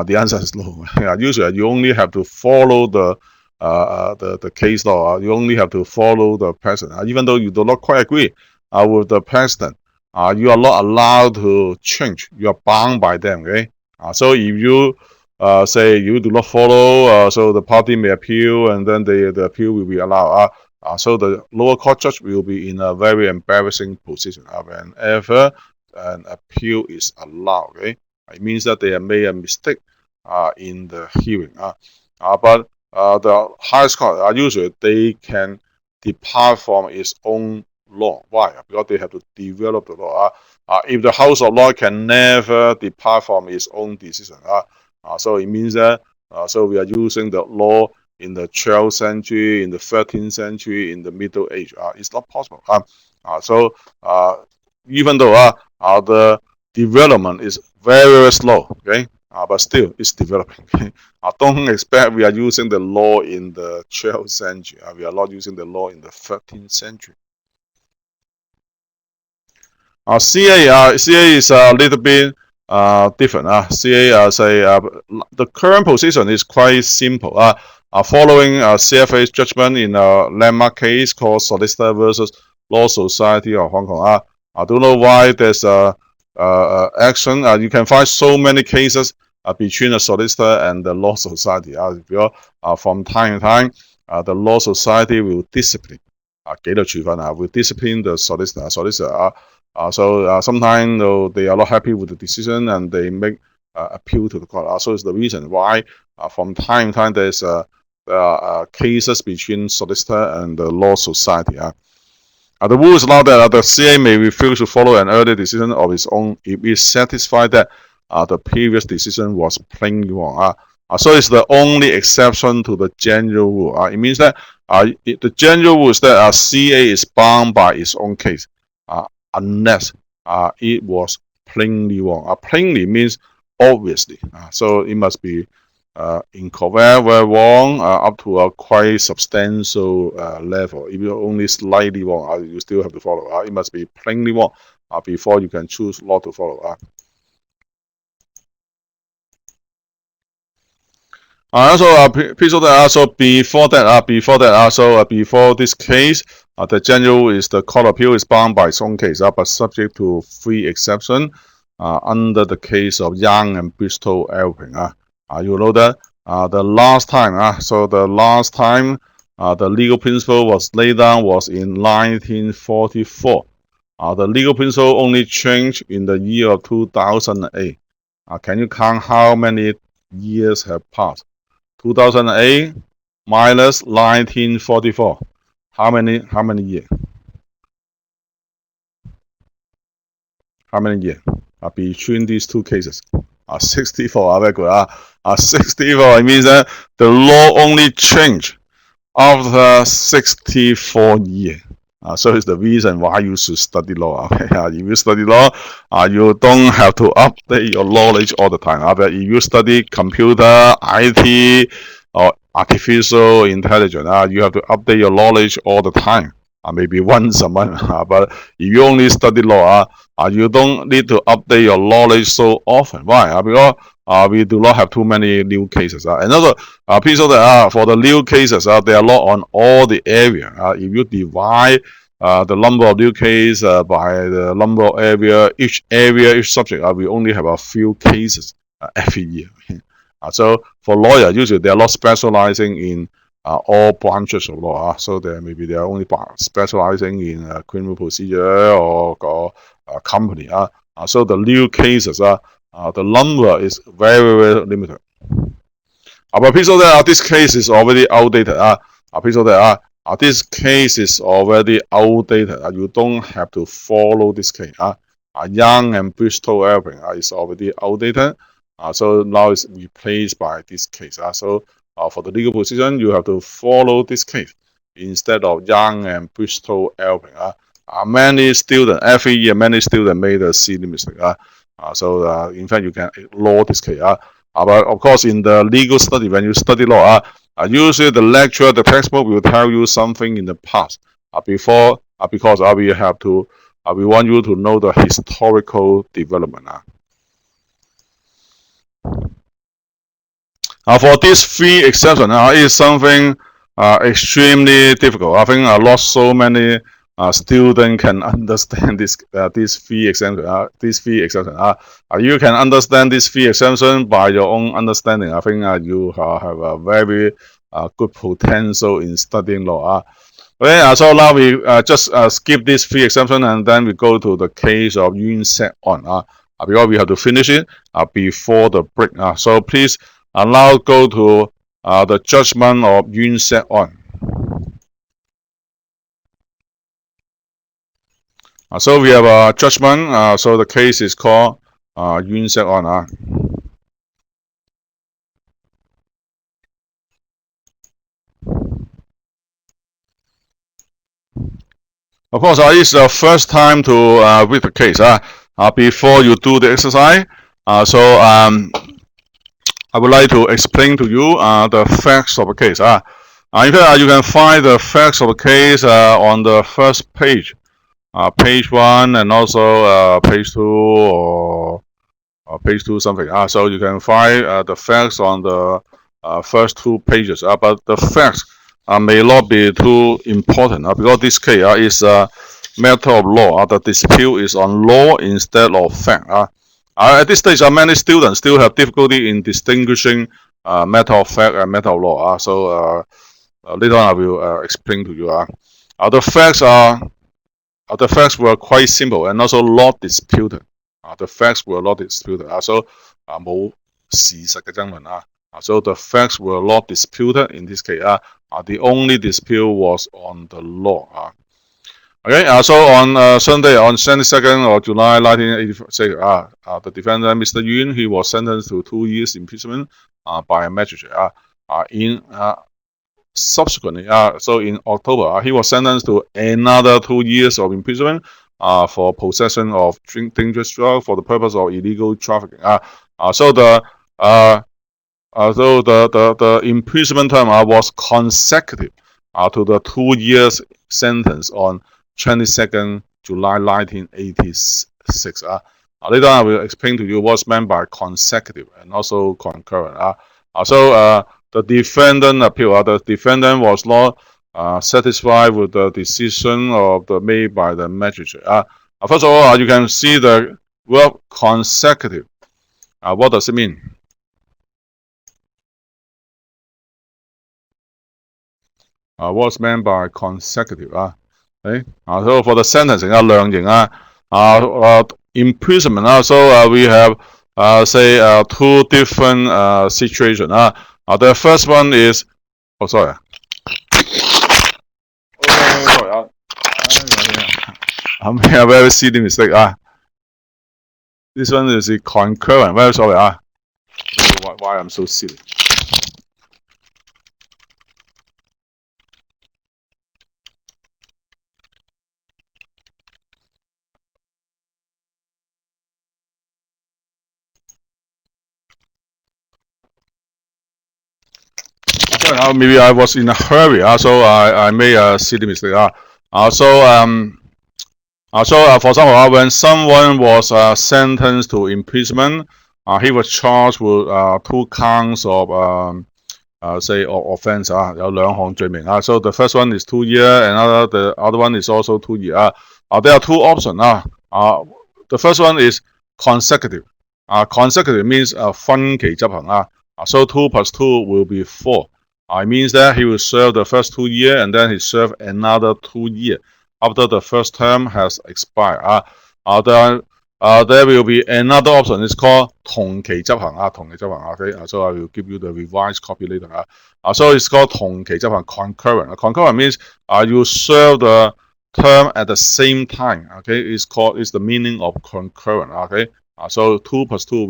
The answer is no. Usually you only have to follow the case law. You only have to follow the president. Even though you do not quite agree with the president, you are not allowed to change. You are bound by them. Okay. So if you say you do not follow, so the party may appeal, and then the appeal will be allowed. So the lower court judge will be in a very embarrassing position whenever an appeal is allowed. Okay, it means that they have made a mistake in the hearing. But the highest court, usually they can depart from its own law. Why? Because they have to develop the law. If the House of Lords can never depart from its own decision, so it means that so we are using the law in the 12th century, in the 13th century, in the Middle Age. It's not possible. So even though the development is very, very slow, okay, but still it's developing. Okay? Don't expect we are using the law in the 12th century. We are not using the law in the 13th century. CA is a little bit different. CA say the current position is quite simple. Following CFA's judgment in a landmark case called Solicitor versus Law Society of Hong Kong. I don't know why there's action. You can find so many cases between the solicitor and the Law Society. Because from time to time, the Law Society will discipline. 紀律處分will discipline the solicitor. So sometimes they are not happy with the decision and they make appeal to the court. So it's the reason why from time to time there's cases between solicitor and the Law Society. The rule is now that the CA may refuse to follow an earlier decision of its own if it is satisfied that the previous decision was plainly wrong. So it's the only exception to the general rule. It means that the general rule is that CA is bound by its own case unless it was plainly wrong. Plainly means obviously. So it must be incorrect, very wrong, up to a quite substantial level. If you're only slightly wrong, you still have to follow. It must be plainly wrong before you can choose not to follow. So before this case, the general is the court of appeal is bound by its own case, but subject to free exception under the case of Young and Bristol Alpine. You know that the last time, the legal principle was laid down was in 1944. The legal principle only changed in the year of 2008. Can you count how many years have passed? 2008 minus 1944. How many years? How many years between these two cases? 64. Very good. 64. It means that the law only changed after 64 years. So it's the reason why you should study law. If you study law, you don't have to update your knowledge all the time. But if you study computer, IT, or artificial intelligence, you have to update your knowledge all the time. Maybe once a month. But if you only study law, you don't need to update your knowledge so often. Why? Because we do not have too many new cases. Another piece of that for the new cases, they are not on all the area. If you divide the number of new cases by the number of each subject, we only have a few cases every year. So for lawyers, usually they are not specializing in all branches of law. So maybe they are only specializing in criminal procedure or company. So the new cases, the number is very, very limited. But please note that this case is already outdated. Please note that this case is already outdated. You don't have to follow this case. Young and Bristol Alpine is already outdated. So now it's replaced by this case. So for the legal position, you have to follow this case instead of Young and Bristol Alpine. Many students, every year, many students made a silly mistake. So in fact, you can ignore this case. But of course, in the legal study, when you study law, usually the lecturer, the textbook will tell you something in the past because we want you to know the historical development. For this free exception, it is something extremely difficult. I think not so many students can understand this free exception. You can understand this free exception by your own understanding. I think you have a very good potential in studying law. Okay, so now we just skip this free exception and then we go to the case of Yuen Sek On. Because we have to finish it before the break. So please now go to the judgment of Yuen Sek On. So we have a judgment. So the case is called Yuen Sek On. Of course, it's the first time to read the case. Before you do the exercise, I would like to explain to you the facts of the case. In fact, you can find the facts of the case on the first page, page 1, and also page 2 or page 2 something. So you can find the facts on the first 2 pages. But the facts may not be too important because this case is a matter of law. The dispute is on law instead of fact. At this stage, many students still have difficulty in distinguishing matter of fact and matter of law. So later on, I will explain to you. The facts were quite simple and also not disputed. The facts were not disputed. So 冇事實嘅爭論。So the facts were not disputed in this case. The only dispute was on the law. Okay, so on Sunday, on 22nd of July 1986, the defendant, Mr. Yuen, he was sentenced to 2 years imprisonment by a magistrate. Subsequently, so in October, he was sentenced to another 2 years of imprisonment for possession of dangerous drug for the purpose of illegal trafficking. So the imprisonment term was consecutive to the 2 years sentence on 22nd July 1986. Later on, I will explain to you what's meant by consecutive and also concurrent. So the defendant appeal. The defendant was not satisfied with the decision made by the magistrate. First of all, you can see the word consecutive. What does it mean? What's meant by consecutive? Okay. So for the sentencing, 量刑imprisonment. So we have say 2 different situations. The first one is sorry. Sorry. I made a very silly mistake. This one is a concurrent. Very sorry. Why I'm so silly. Maybe I was in a hurry, so I made a silly mistake. So for example, when someone was sentenced to imprisonment, he was charged with 2 counts of say offense. 有2項罪名。So the first one is 2 years, and the other one is also 2 years. There are 2 options. The first one is consecutive. Consecutive means 分期執行。So 2 plus 2 will be 4. It means that he will serve the first 2 years and then he serve another 2 years after the first term has expired. There will be another option. It's called 同期執行。同期執行。Okay. So I will give you the revised copy later. So it's called 同期執行 concurrent. Concurrent means you serve the term at the same time. Okay. It's the meaning of concurrent. Okay. So 2 plus 2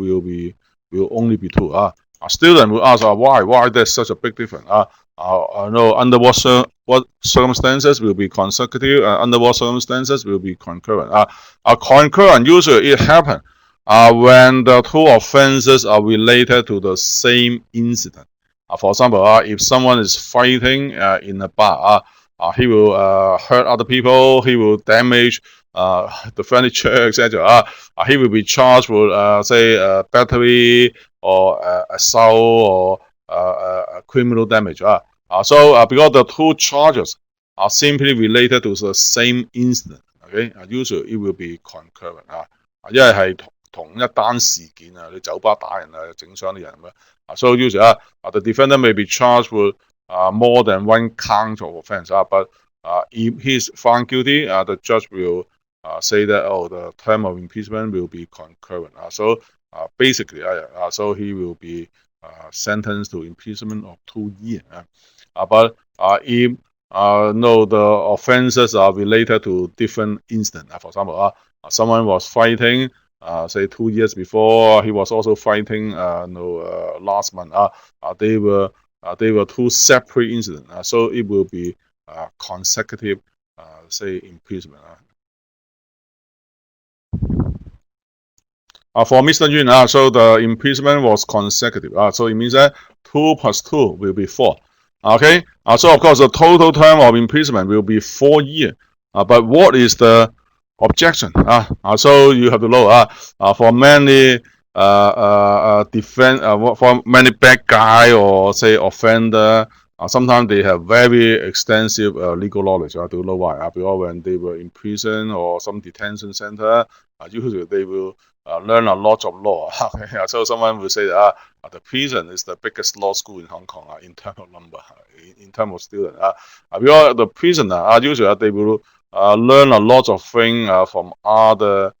will only be 2. A student will ask why there's such a big difference. No, under what circumstances will be consecutive, under what circumstances will be concurrent. Concurrent, usually it happens when the 2 offenses are related to the same incident. For example, if someone is fighting in a bar, he will hurt other people, he will damage the furniture, etc. He will be charged with, say, battery or assault or criminal damage. So because the 2 charges are simply related to the same incident, okay, usually it will be concurrent. 因為係同一單事件你酒吧打人整傷啲人咁樣。So usually the defendant may be charged with more than 1 count of offense. But if he is found guilty, the judge will say that the term of imprisonment will be concurrent. So basically, so he will be sentenced to imprisonment of 2 years. But if no, the offences are related to different incidents. For example, someone was fighting, say 2 years before, he was also fighting, last month. They were 2 separate incidents. So it will be consecutive, say, imprisonment. For Mr. Yun, so the imprisonment was consecutive. So it means that 2 plus 2 will be 4. Okay. So of course the total term of imprisonment will be 4 years. But what is the objection? So you have to know. For many for many bad guy or say offender, sometimes they have very extensive legal knowledge. To know why? Because when they were in prison or some detention center, usually they will learn a lot of law. So someone will say that the prison is the biggest law school in Hong Kong in terms of number, in terms of students. Because the prisoner, usually they will learn a lot of things from other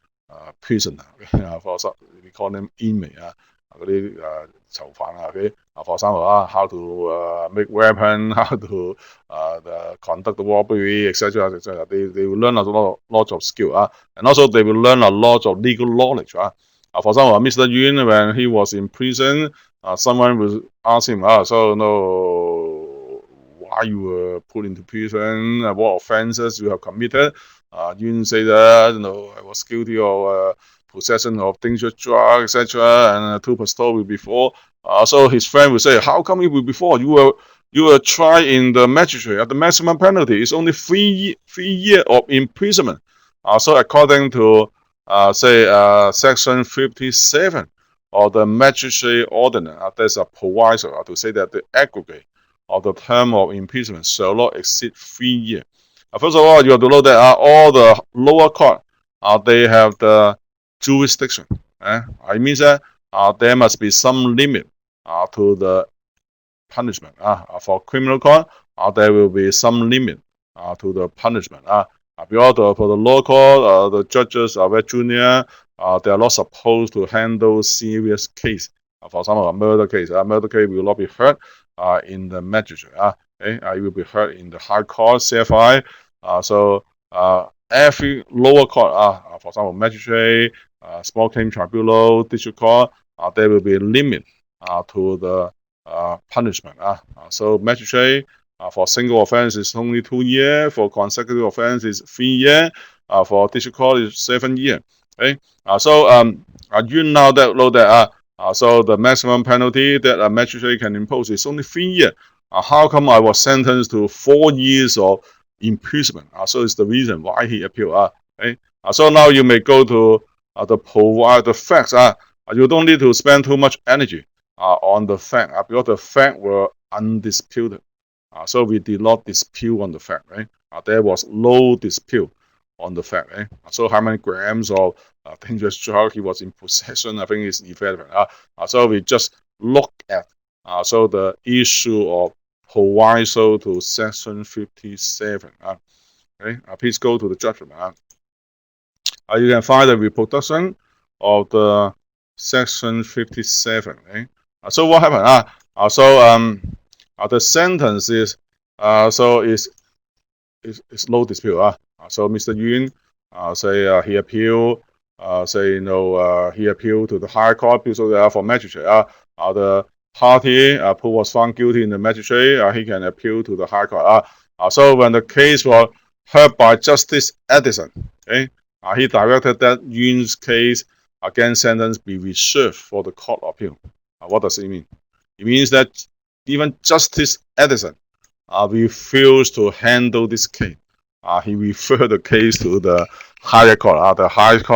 prisoner. We call them inmate. 嗰啲囚犯okay. For example, how to make weapon, how to conduct the robbery, etc. etc. They will learn a lot of skill. And also they will learn a lot of legal knowledge. For example, Mr. Yun, when he was in prison, someone will ask him, so no, why you were put into prison, what offenses you have committed. Yun say that I was guilty of possession of dangerous drugs, etc. And 2 plus 2 will be 4. So his friend will say, how come it will be 4? You were tried in the magistrate at the maximum penalty. It's only 3 years of imprisonment. So according to say section 57 of the magistrate ordinance, there's a proviso to say that the aggregate of the term of imprisonment shall not exceed 3 years. First of all, you have to know that all the lower court, they have the jurisdiction. It means that there must be some limit to the punishment. For criminal court, there will be some limit to the punishment. Because for the lower court, the judges are very junior. They are not supposed to handle serious case. For example, a murder case. A murder case will not be heard in the magistrate. It will be heard in the high court, CFI. So every lower court, for example, magistrate, small claim tribunal, district court, there will be a limit to the punishment. So magistrate, for single offense is only 2 years. For consecutive offense is 3 years. For district court is 7 years. Okay. So you now that know that so the maximum penalty that a magistrate can impose is only 3 years. How come I was sentenced to 4 years of imprisonment? So it's the reason why he appealed. So now you may go to the facts. You don't need to spend too much energy on the fact because the fact were undisputed. So we did not dispute on the fact. Right? There was no dispute on the fact. Right? So how many grams of dangerous drug he was in possession, I think is irrelevant. So we just look at so the issue of proviso to section 57. Okay, please go to the judgment. You can find the reproduction of the section 57. Okay? So what happened? The sentence is is no dispute. So Mr. Yun say he appealed. He appealed to the higher court. So therefore, magistrate. The party who was found guilty in the magistrate, he can appeal to the high court. So when the case was heard by Justice Edison, okay, he directed that Yun's case against sentence be reserved for the court of appeal. What does it mean? It means that even Justice Edison refused to handle this case. He referred the case to the higher court. The highest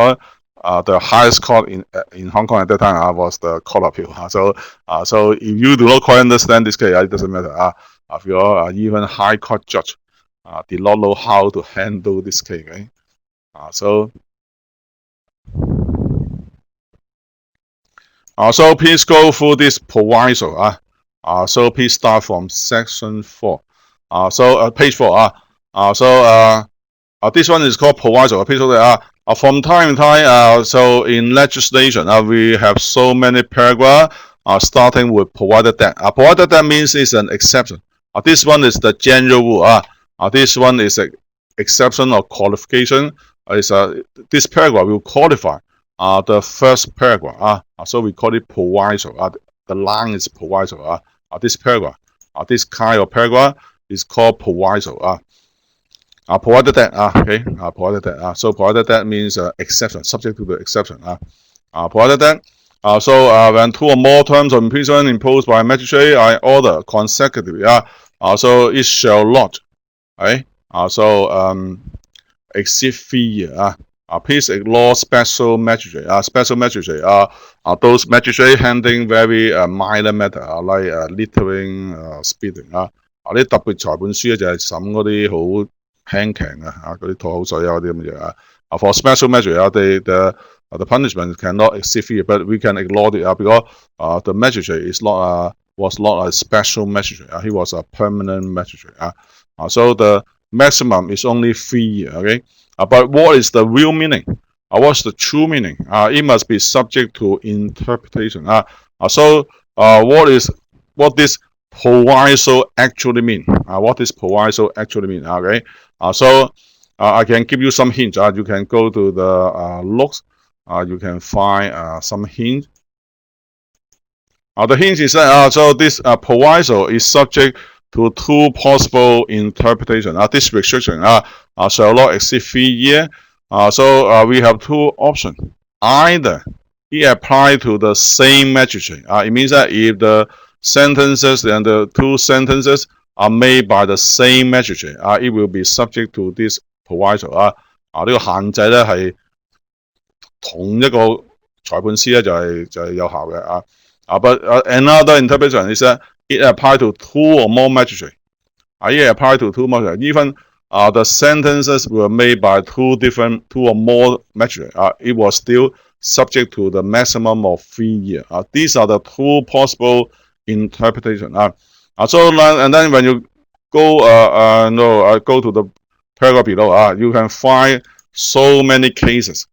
court in Hong Kong at that time was the Court of Appeal. So if you do not quite understand this case, it doesn't matter. If you're even high court judge did not know how to handle this case. Right? So please go through this proviso. So please start from section 4. Page 4. This one is called proviso. Please look at from time to time. So in legislation, we have so many paragraphs. starting with provided that. Provided that means it's an exception. This one is the general rule. This one is an exception or qualification. This paragraph will qualify the first paragraph. So we call it proviso. The line is proviso. This paragraph, this kind of paragraph is called proviso. Provided that. Okay. Provided that. So provided that means exception, subject to the exception. Provided that. When two or more terms of imprisonment imposed by a magistrate are ordered consecutively, so it shall not, right? Exceed 3 years. Please ignore special magistrate. Special magistrate are those magistrate handling very minor matter, like littering, speeding. 啲特別裁判書咧就係審嗰啲好輕強嗰啲吐口水嗰啲咁嘅嘢For special magistrate, the punishment cannot exceed 3 years, but we can ignore it because the magistrate was not a special magistrate. He was a permanent magistrate. So the maximum is only 3 years. Okay. But what is the real meaning? What's the true meaning? It must be subject to interpretation. What this proviso actually mean? What does proviso actually mean? Okay. I can give you some hints. You can go to the looks. You can find some hints. The hint is that so this proviso is subject to two possible interpretations. This restriction shall not exceed 3 years. So we have two options. Either it applies to the same magistrate. It means that if the sentences and the two sentences are made by the same magistrate, it will be subject to this proviso. 呢個限制咧係同一個裁判司咧就係有效嘅But another interpretation is that it applies to two or more magistrates. It applies to two magistrates. Even the sentences were made by two or more magistrates. It was still subject to the maximum of 3 years. These are the two possible interpretations. And then when you go go to the paragraph below, you can find so many cases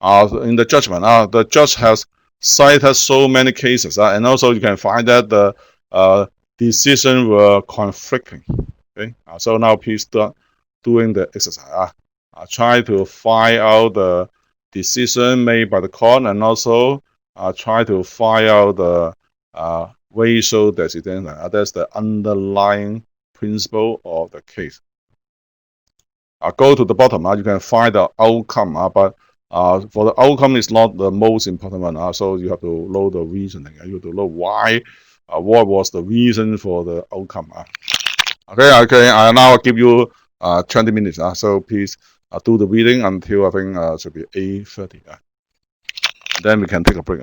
in the judgment. The judge has cited so many cases, and also you can find that the decisions were conflicting. Okay, so now please start doing the exercise. Try to find out the decision made by the court, and also try to find out the racial designation. That's the underlying principle of the case. Go to the bottom. You can find the outcome, but for the outcome is not the most important one. So you have to know the reasoning. You have to know why, what was the reason for the outcome. Okay. I now give you 20 minutes. So please do the reading until I think it should be 8:30. Then we can take a break.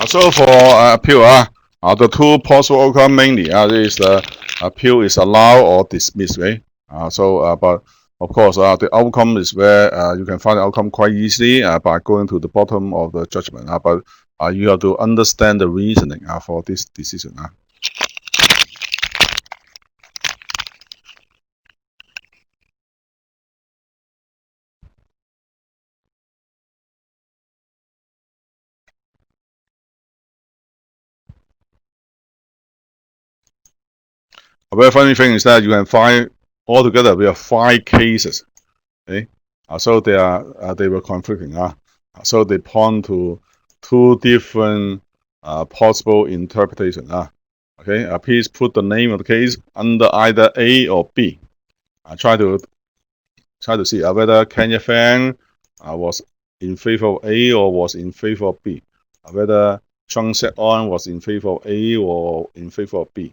So for appeal, the two possible outcomes mainly is the appeal is allowed or dismissed, right? But of course, the outcome is where you can find the outcome quite easily by going to the bottom of the judgment. But you have to understand the reasoning for this decision. A very funny thing is that you can find altogether we have 5 cases. Okay, so they were conflicting. So they point to 2 different possible interpretations. Okay, please put the name of the case under either A or B. Try to see whether Kenya Fan was in favor of A or was in favor of B. Whether Chung Sek-on was in favor of A or in favor of B.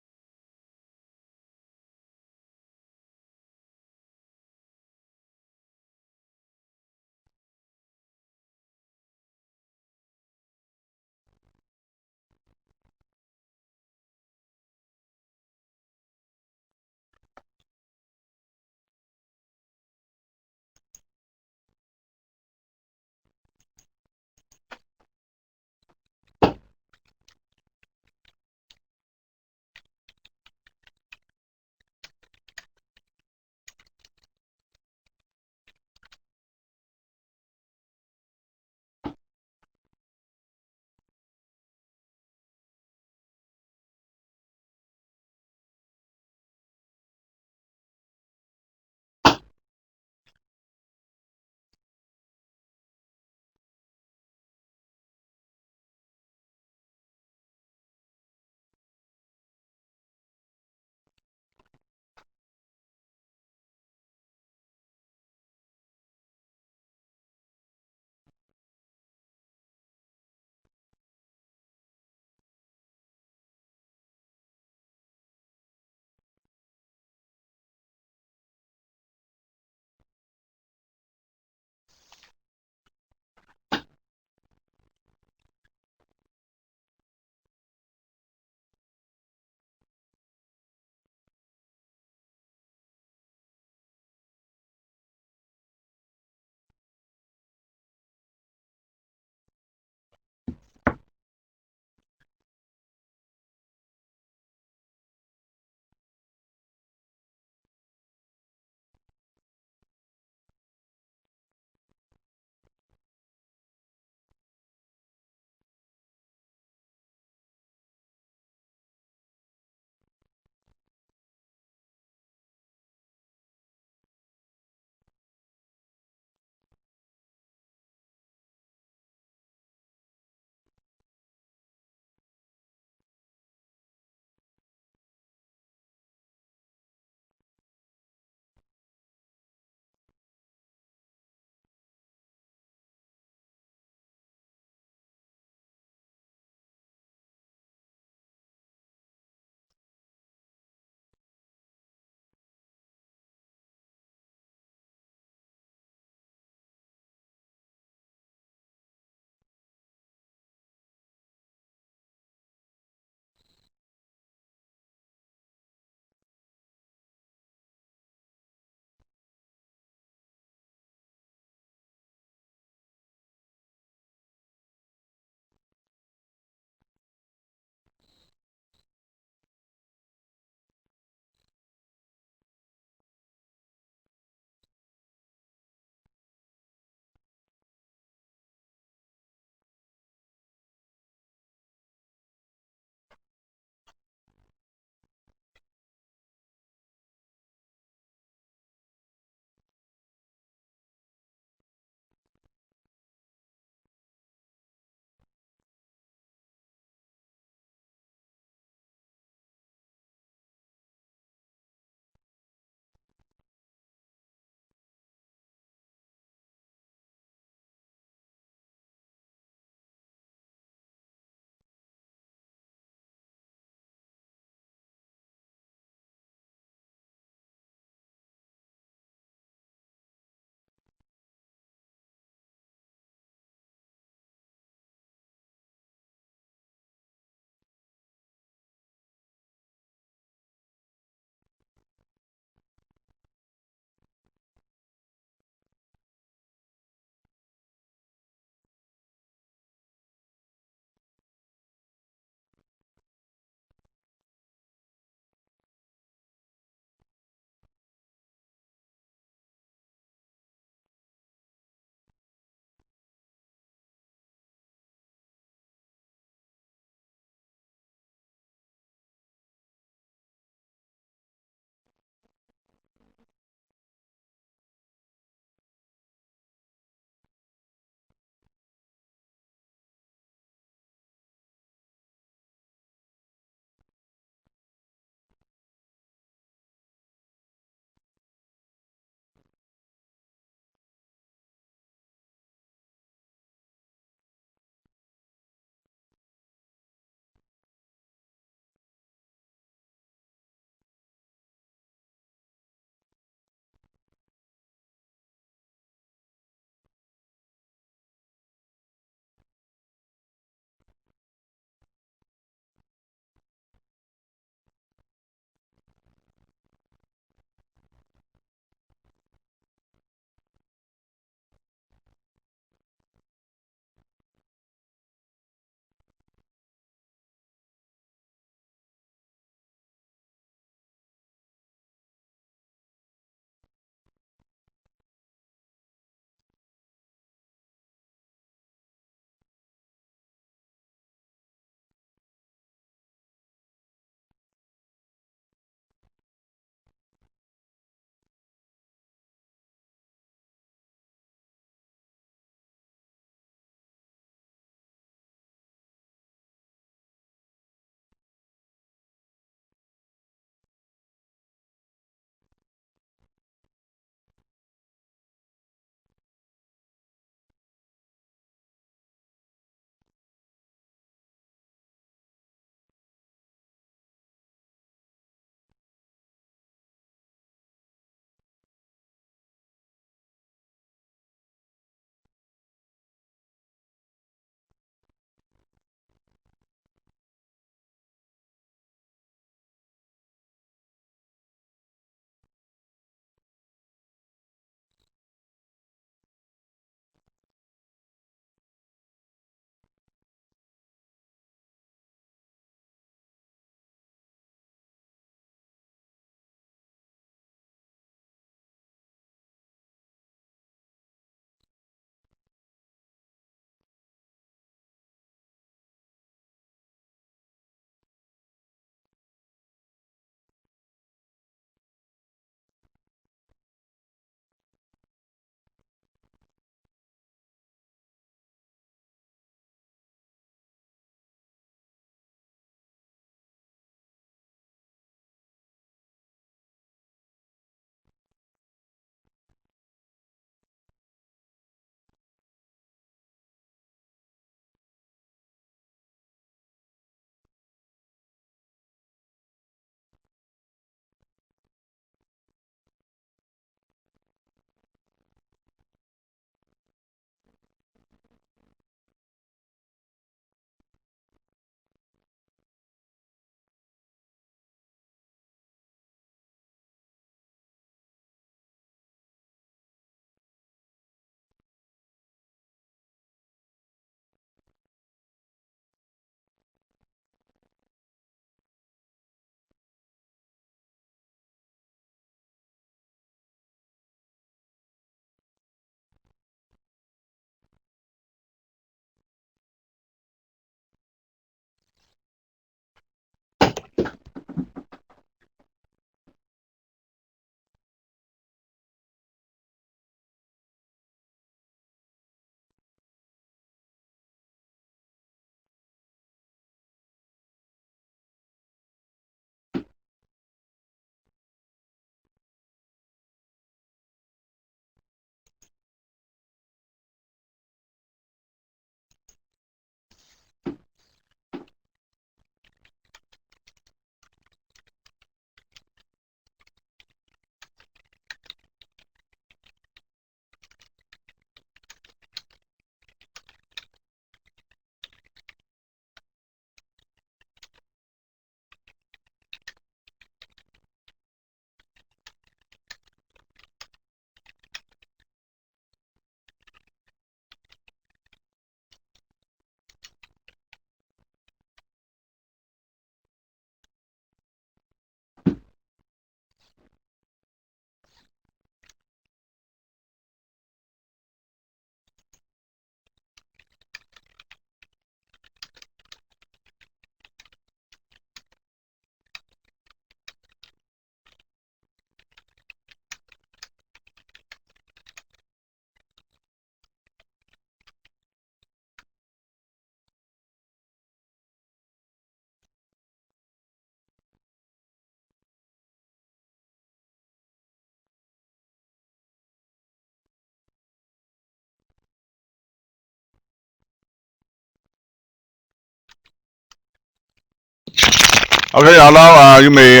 Okay, now you may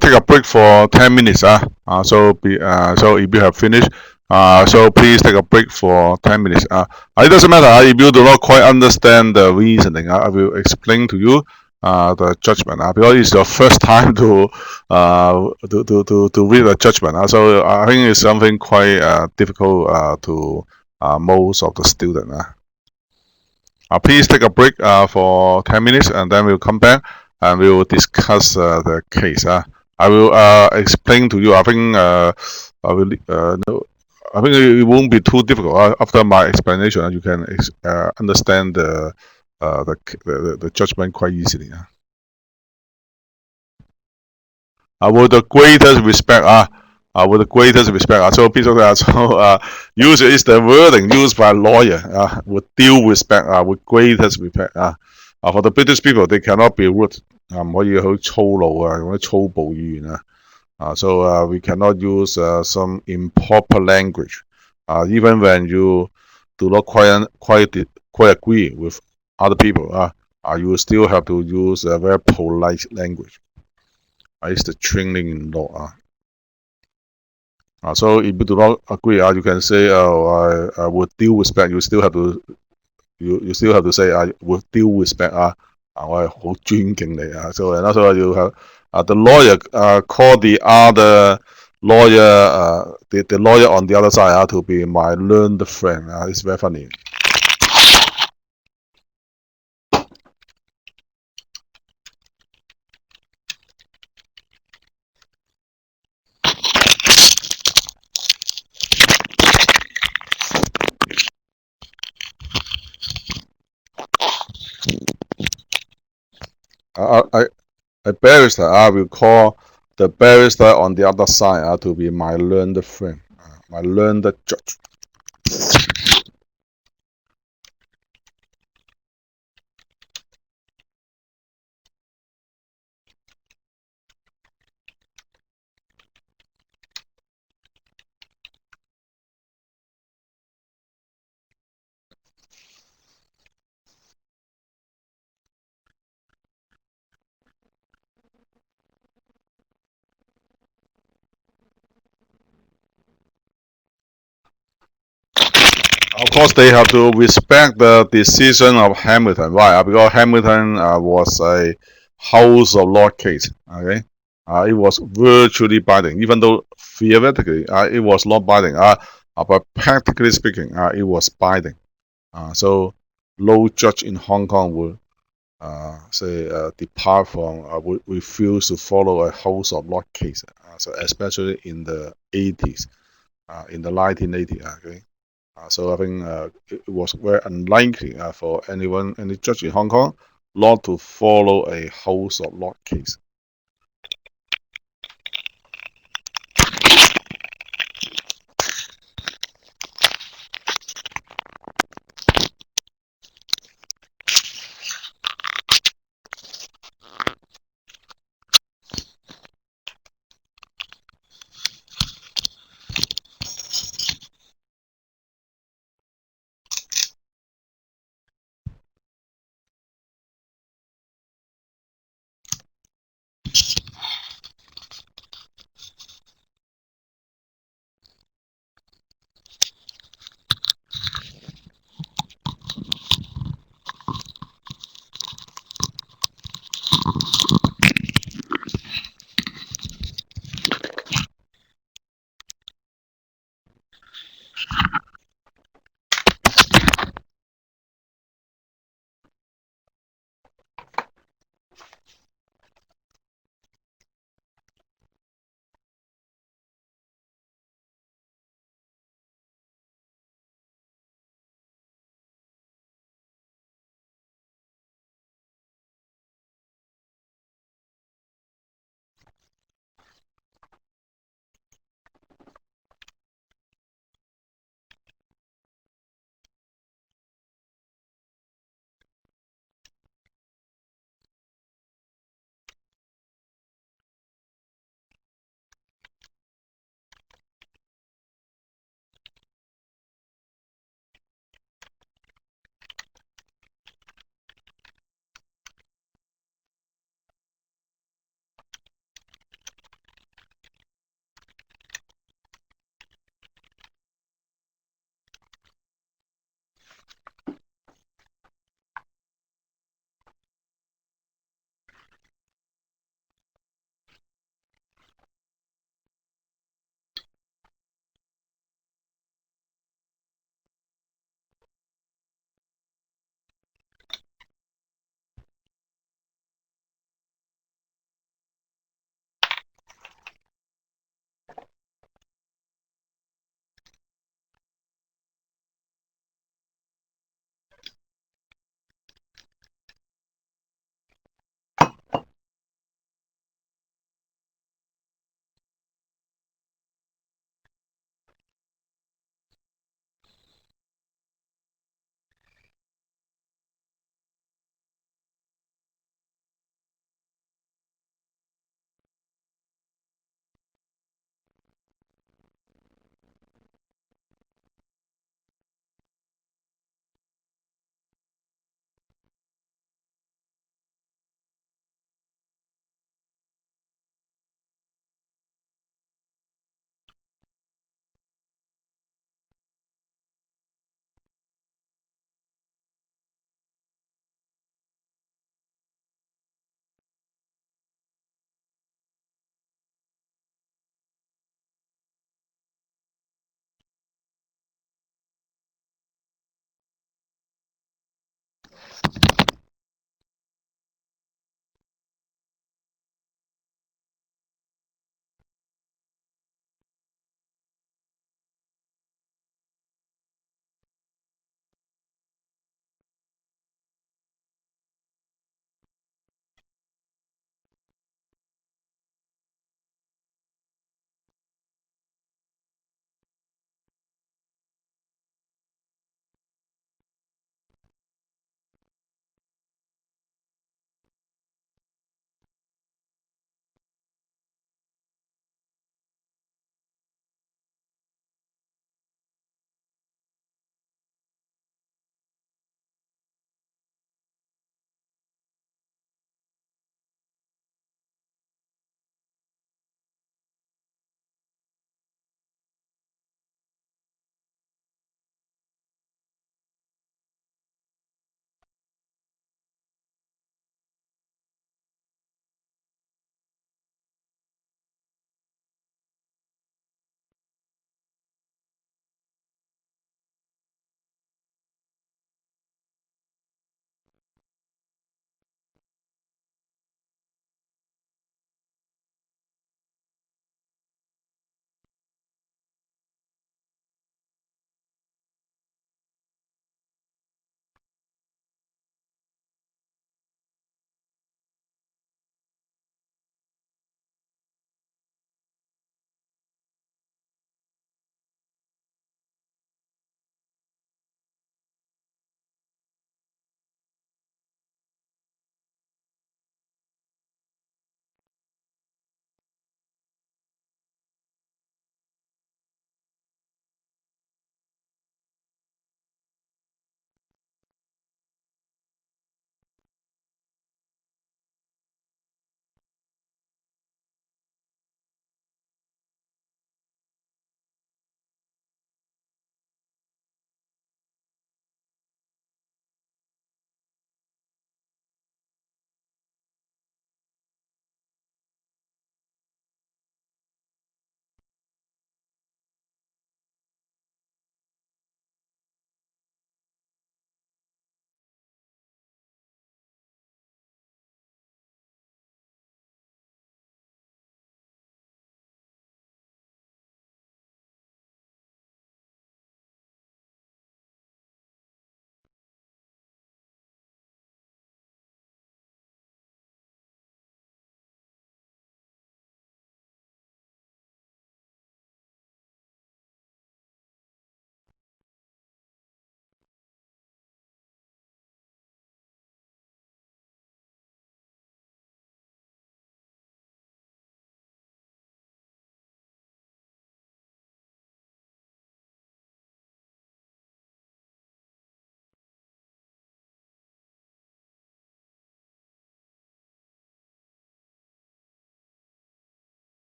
take a break for 10 minutes. So if you have finished, so please take a break for 10 minutes. It doesn't matter if you do not quite understand the reasoning. I will explain to you the judgment because it's your first time to read the judgment. So I think it's something quite difficult to most of the students. Please take a break for 10 minutes and then we'll come back and we will discuss the case. I will explain to you. I will, no, I think it won't be too difficult. After my explanation, you can understand the judgment quite easily. With the greatest respect. With the greatest respect. So please, usually it's the wording used by a lawyer. With due respect. With greatest respect. For the British people, they cannot be rude. 唔可以好粗魯啊，或者粗暴語言啊。So we cannot use some improper language. Even when you do not quite agree with other people, you still have to use a very polite language. It's the training in law. So if you do not agree, you can say, I would due respect. You still have to say, with due respect. 我係好尊敬你。So and also you have the lawyer call the other lawyer, the lawyer on the other side to be my learned friend. It's very funny. A barrister, I will call the barrister on the other side to be my learned friend, my learned judge. Of course, they have to respect the decision of Hamilton. Why? Because Hamilton was a House of Lords case. Okay, it was virtually binding, even though theoretically it was not binding. But practically speaking, it was binding. So, no judge in Hong Kong would say depart from would refuse to follow a House of Lords case. So, especially in the 80s, in the 1980s. Okay. So I think it was very unlikely for any judge in Hong Kong, not to follow a House of Lords case.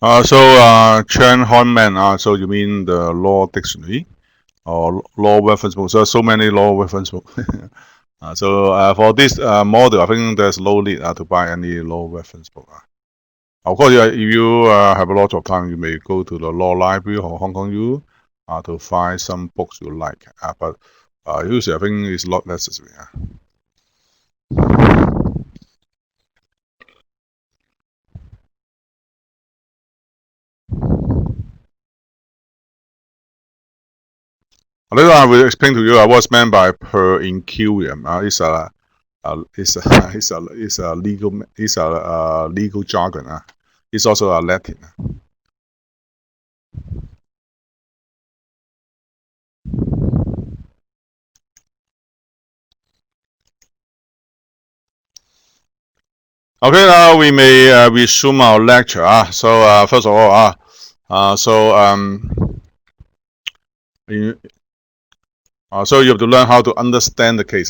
Chen Honman, so you mean the law dictionary or law reference book? So many law reference book. For this model, I think there's no need to buy any law reference book. Of course, if you have a lot of time, you may go to the law library or Hong Kong U to find some books you like. But usually, I think it's not necessary. Later, I will explain to you what's meant by per incurium. It's a legal jargon. It's also a Latin. Okay, now we may resume our lecture. First of all, so you have to learn how to understand the case.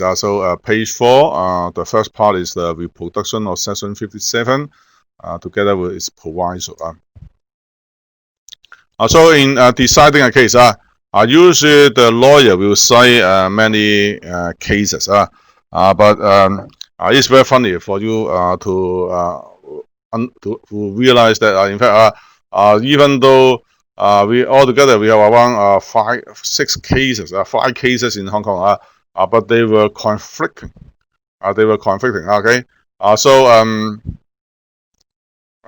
Page 4, the first part is the reproduction of section 57 together with its proviso. So in deciding a case, usually the lawyer will cite many cases. But it's very funny for you to realize that in fact even though we altogether we have around 5 cases in Hong Kong, but they were conflicting. Okay.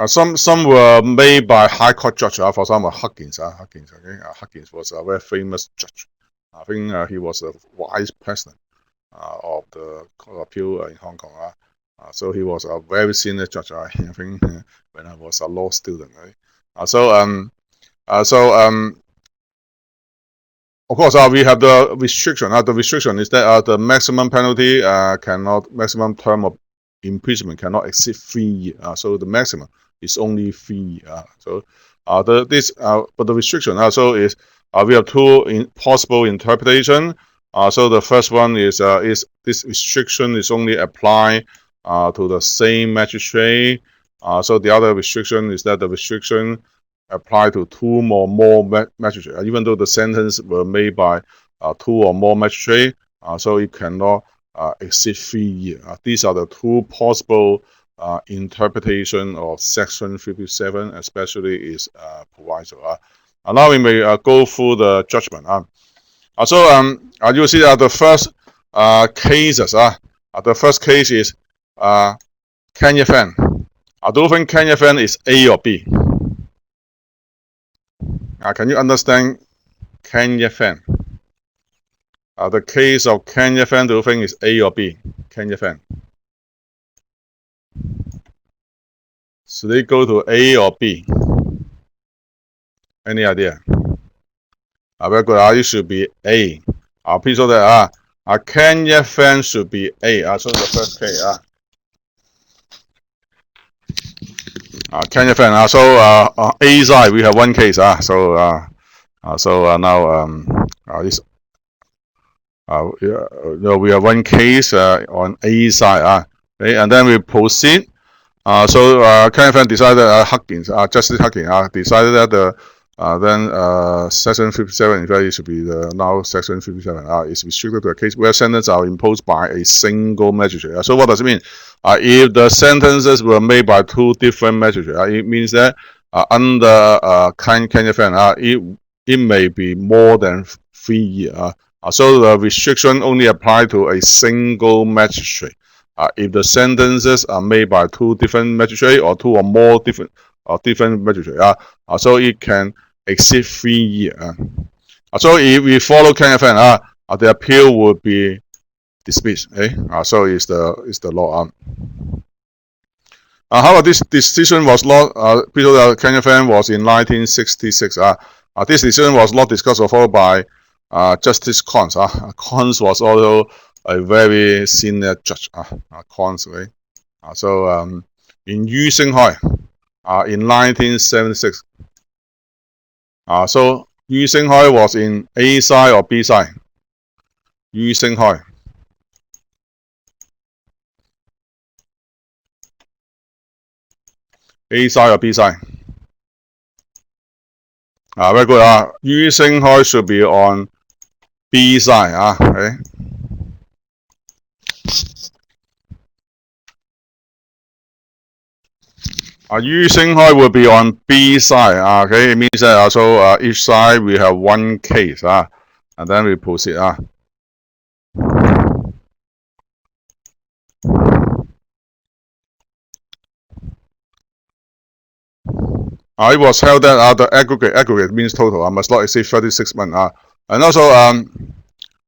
Some were made by High Court judge. For example, Huggins. Huggins was a very famous judge. I think he was a vice president of the Court of Appeal in Hong Kong. So he was a very senior judge. I think when I was a law student. Right? Of course, we have the restriction. The restriction is that the maximum penalty maximum term of imprisonment cannot exceed 3 years. So the maximum is only 3 years. But the restriction also is we have two possible interpretation. So the first one is this restriction is only applied to the same magistrate. So the other restriction is that the restriction apply to 2 or more magistrates, even though the sentence were made by 2 or more magistrates, so it cannot exceed 3 years. These are the two possible interpretation of section 57, especially is proviso. Now we may go through the judgment. You see the first cases. The first case is Kenya Fan. I don't think Kenya Fan is A or B. Can you understand Kenya Fan? The case of Kenya Fan, do you think is A or B? Kenya Fan. Should they go to A or B? Any idea? Very good. It should be A. Please note that Kenya Fan should be A. So the first case. Kenya Fan. A side we have one case. Now this. We have one case on A side. Okay, and then we proceed. Kenya Fan decided Huggins, Justice Huggins, decided that section 57, in fact, it should be now section 57, is restricted to a case where sentences are imposed by a single magistrate. So what does it mean? If the sentences were made by 2 different magistrates, it means that under Kenya Fan, it may be more than 3 years. So the restriction only apply to a single magistrate. If the sentences are made by 2 different magistrates or 2 or more different magistrates, so it can exceed 3 years. So if we follow Kenya Fan, the appeal would be dismissed. So is the law. However, this decision was not. Kenya Fan was in 1966. This decision was not discussed or followed by Justice Cons. Cons was also a very senior judge. Cons, right? In Yu Xinghai, in 1976. So Yu Xinghai was in A side or B side? Yu Xinghai. A side or B side? Very good. Yu Xinghai should be on B side. Okay. Yu Xinghai will be on B side. Okay, it means that also each side we have one case. And then we proceed. It was held that the aggregate means total. I must not exceed 36 months. And also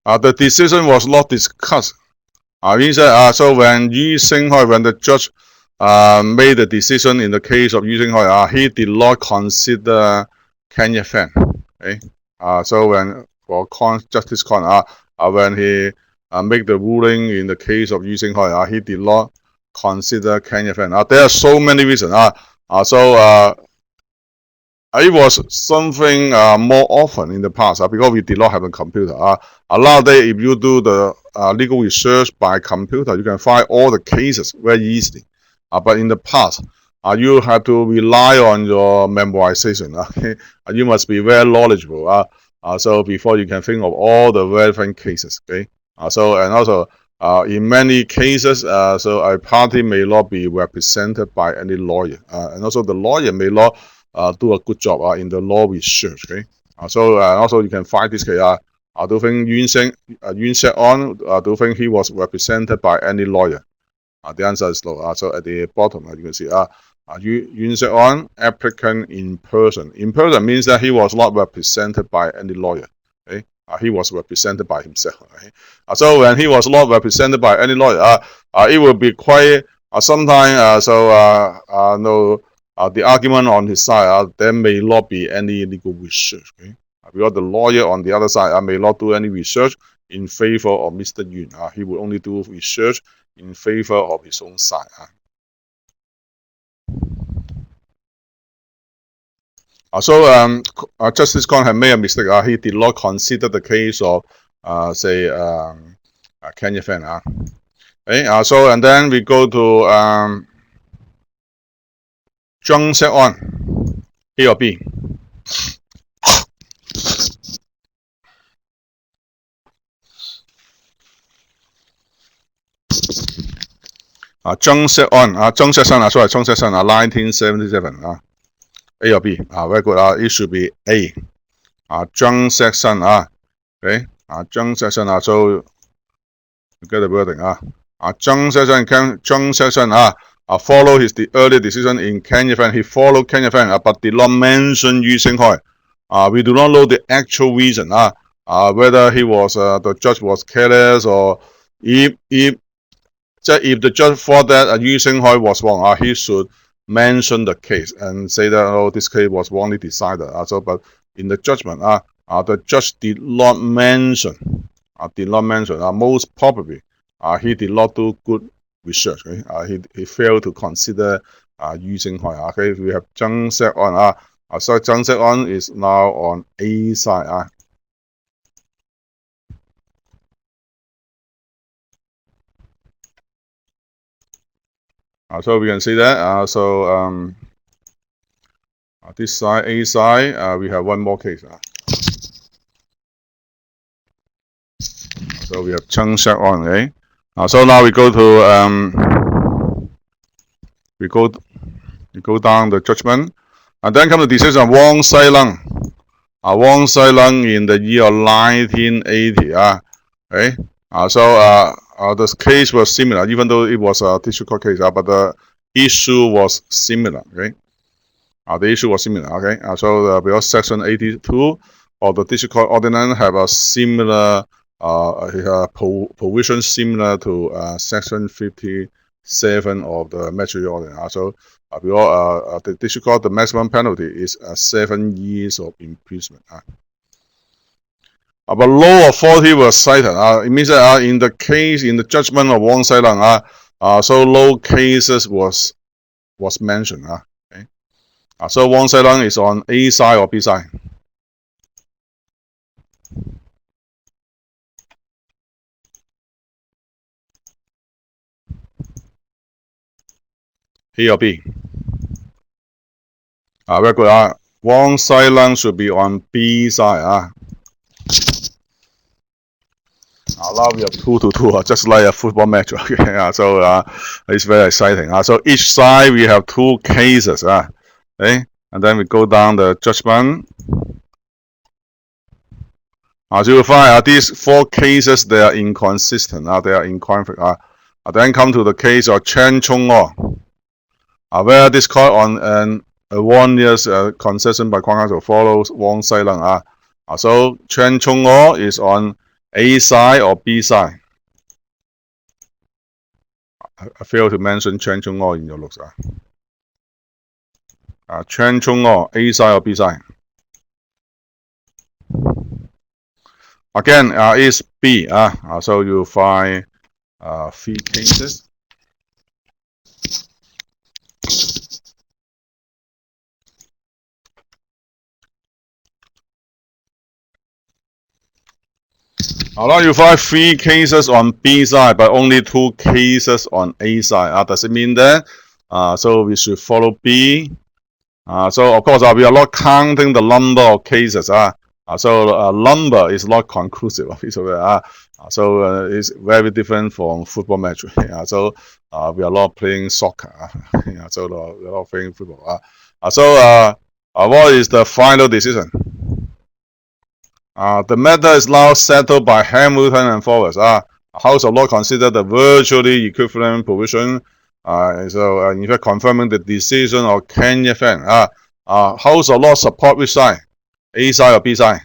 the decision was not discussed. Means that so when Yu Xinghai, when the judge made the decision in the case of Yu Xinghai, he did not consider Ken Yefeng. Okay. So when for Justice Con, when he make the ruling in the case of Yu Xinghai, he did not consider Ken Yefeng. There are so many reasons. So it was something more often in the past because we did not have a computer. Nowadays, if you do the legal research by computer, you can find all the cases very easily. But in the past, you have to rely on your memorization. Okay? You must be very knowledgeable. So before you can think of all the relevant cases. Okay. And also in many cases, so a party may not be represented by any lawyer, and also the lawyer may not do a good job in the law research. Okay. So also you can find this case. I don't think Yuen Shek-on, I don't think he was represented by any lawyer. The answer is no. So at the bottom, you can see Yuen Shek-on, applicant in person. In person means that he was not represented by any lawyer. Okay. He was represented by himself. Okay. So when he was not represented by any lawyer, it will be quite sometimes no. The argument on his side, there may not be any legal research. Okay? Because the lawyer on the other side may not do any research in favor of Mr. Yuen. He will only do research in favor of his own side. So Justice Kong had made a mistake. He did not consider the case of, say, Ken Yefeng. Okay? So and then we go to Zheng Shek-on, A or B? Zheng Shek-on, Zheng Shek-san, sorry, Zheng Shek-san, 1977. A or B? Very good. It should be A. Zheng Shek-san. Okay. Zheng Shek-san. So you get the wording. Zheng Shek-san follow his early decision in Ken Yefeng. He followed Ken Yefeng, but did not mention Yu Xinghai. We do not know the actual reason. Whether he was the judge was careless, or if the judge thought that Yu Xinghai was wrong, he should mention the case and say that this case was wrongly decided. But in the judgment, the judge did not mention. Most probably, he did not do good research. Okay? He failed to consider Yu Xinghai. Okay, we have Zheng Shek-on. So Zheng Shek-on is now on A side. So we can see that. This side, A side, we have one more case. So we have Zheng Shek-on. Okay. So now we go to we go down the judgment, and then come the decision of Wang Sai-lung. Wang Sai-lung in the year of 1980. Okay. So the case was similar, even though it was a district court case, but the issue was similar. Okay. The issue was similar. Okay. So because Section 82 of the district court ordinance have a similar provision similar to Section 57 of the Magistrate Ordinance. So because the district court, the maximum penalty is 7 years of imprisonment. But law authority was cited. It means that in the case, in the judgment of Wang Sai-lung, so law cases was mentioned. Okay. So Wang Sai-lung is on A side or B side? A or B? Very good. Wang Sailang should be on B side. Now we have 2-2, just like a football match. Okay, so it's very exciting. So each side we have 2 cases. Okay, and then we go down the judgment. So you find these 4 cases, they are inconsistent. They are in conflict. Then come to the case of Chen Chung-o, where this court on a 1 year's concession by Kwang Council follows Wang Sailang. So Chen Chung-o is on A side or B side. I failed to mention Chen Chung-o in your looks. Chen Chung-o, A side or B side? Again, is B. So you find 3 cases. Now you find 3 cases on B side, but only 2 cases on A side. Does it mean that? So we should follow B. So of course we are not counting the number of cases. So number is not conclusive. So it's very different from football match. So we are not playing soccer. So we are not playing football. So what is the final decision? The matter is now settled by Hamilton and Forrest. House of Law considered the virtually equivalent provision. So in fact, confirming the decision of Kenya Fan. House of Law support which side? A side or B side?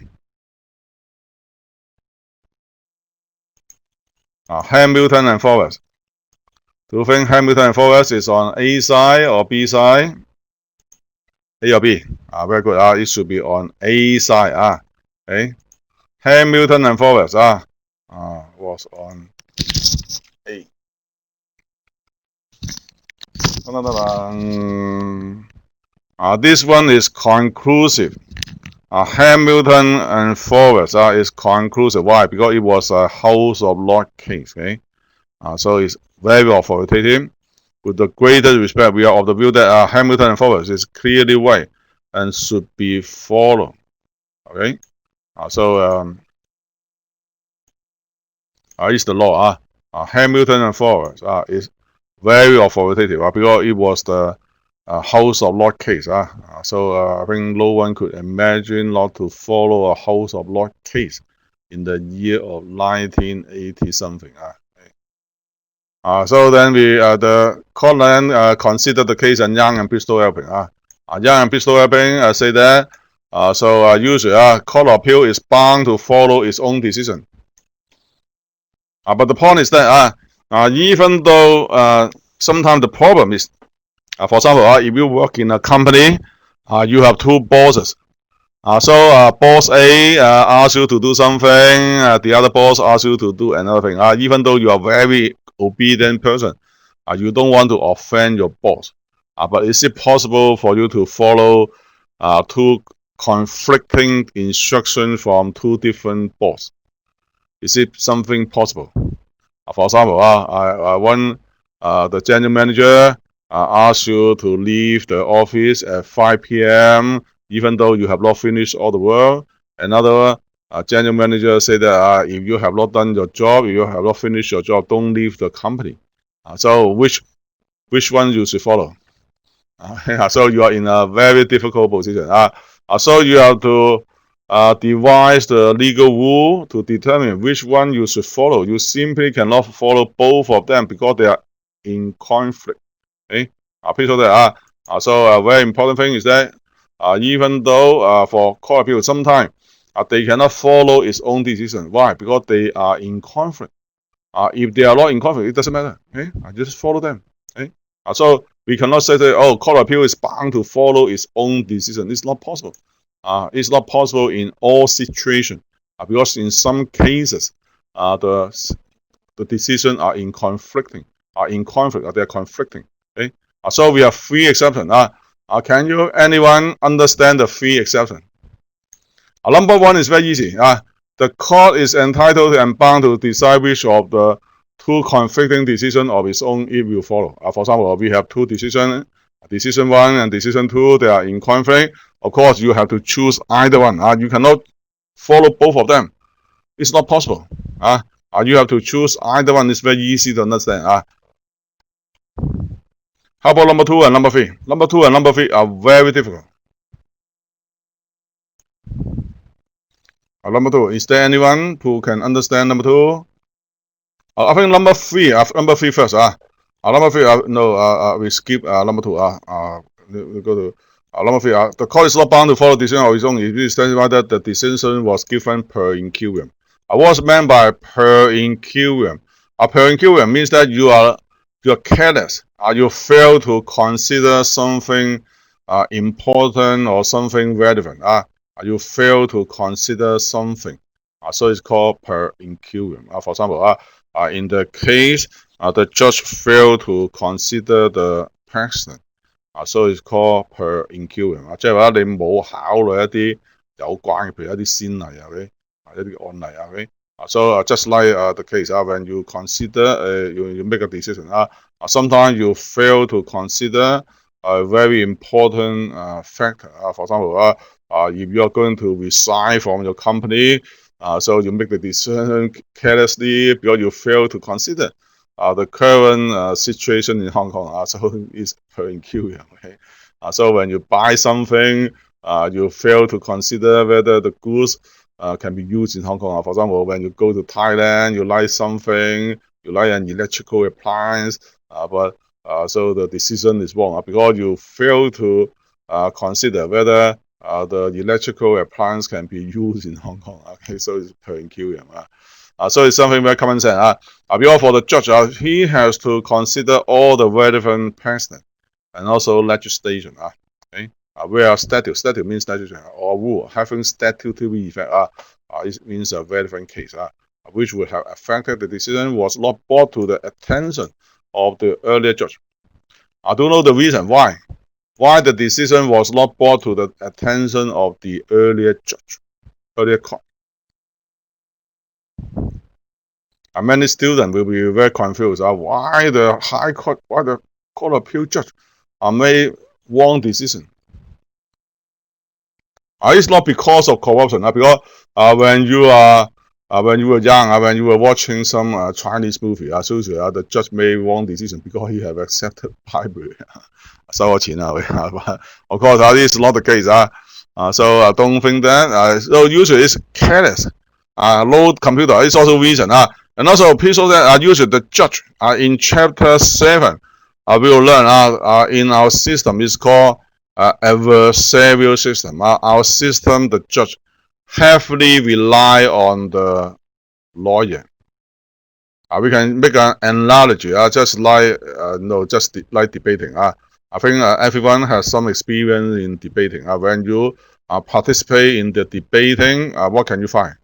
Hamilton and Forrest. Do you think Hamilton and Forrest is on A side or B side? A or B? Very good. It should be on A side. Okay. Hamilton and Forrest was on A. This one is conclusive. Hamilton and Forrest is conclusive. Why? Because it was a House of Law case. Okay, so it's very authoritative. With the greatest respect, we are of the view that Hamilton and Forrest is clearly right and should be followed. Okay, so it's the law. Hamilton and Forrest is very authoritative because it was the House of Law case. So I think no one could imagine not to follow a House of Law case in the year of 1980 something. So then the court then considered the case in Young and Bristol Elping. Young and Bristol Elping say that so usually court of appeal is bound to follow its own decision. But the point is that even though sometimes the problem is, for example, if you work in a company, you have 2 bosses. So boss A asks you to do something, the other boss asks you to do another thing. Even though you are a very obedient person, you don't want to offend your boss. But is it possible for you to follow 2 conflicting instructions from 2 different bosses? Is it something possible? For example, the general manager asks you to leave the office at 5 p.m. even though you have not finished all the work. Another general manager said that if you have not done your job, if you have not finished your job, don't leave the company. So which one you should follow? So you are in a very difficult position. So you have to devise the legal rule to determine which one you should follow. You simply cannot follow both of them because they are in conflict. Okay? Please note that. So a very important thing is that even though for court appeal, sometimes they cannot follow its own decision. Why? Because they are in conflict. If they are not in conflict, it doesn't matter. Okay? Just follow them. Okay? So we cannot say that court appeal is bound to follow its own decision. It's not possible. It's not possible in all situations because in some cases the decisions are in conflict. They are conflicting. Okay. So we have 3 exceptions. Can anyone understand the 3 exceptions? Number 1 is very easy. The court is entitled and bound to decide which of the 2 conflicting decisions of its own it will follow. For example, we have 2 decisions, decision 1 and decision 2, they are in conflict. Of course, you have to choose either one. You cannot follow both of them. It's not possible. You have to choose either one. It's very easy to understand. How about number 2 and number 3? Number 2 and number 3 are very difficult. Number 2, is there anyone who can understand number 2? I think number 3. Number 3 first. Number 3. No. We skip number 2. We go to number 3. The court is not bound to follow decision of its own. It is specified that the decision was given per incuriam. What's meant by per incuriam? Per incuriam means that you are careless. You fail to consider something important or something relevant. You fail to consider something. So it's called per incuriam. For example, in the case, the judge failed to consider the precedent. So it's called per incuriam. 即係話你冇考慮一啲有關嘅，譬如一啲先例一啲案例So just like the case, when you consider, you make a decision. Sometimes you fail to consider a very important factor. For example, if you are going to resign from your company, so you make the decision carelessly because you fail to consider the current situation in Hong Kong. So it's per incuriam. Okay? So when you buy something, you fail to consider whether the goods can be used in Hong Kong. For example, when you go to Thailand, you like something, you like an electrical appliance, but so the decision is wrong because you fail to consider whether the electrical appliance can be used in Hong Kong. Okay, so it's per incuriam. So it's something very common sense. Because for the judge, he has to consider all the relevant precedent and also legislation. Okay. Where statute means legislation or rule having statutory effect. It means a relevant case which would have affected the decision was not brought to the attention of the earlier judge. I don't know the reason why the decision was not brought to the attention of the earlier judge, earlier court. Many students will be very confused. Why the High Court, why the Court of Appeal judge made wrong decision? It's not because of corruption. Because when you were young, when you were watching some Chinese movie, the judge made wrong decision because he have accepted bribery. 收咗錢but of course, this is not the case. So don't think that. So usually it's careless. Load computer is also reason. And also please know that usually the judge in chapter 7 we will learn in our system is called adversarial system. Our system, the judge heavily rely on the lawyer. We can make an analogy, just like debating. I think everyone has some experience in debating. When you participate in the debating, what can you find?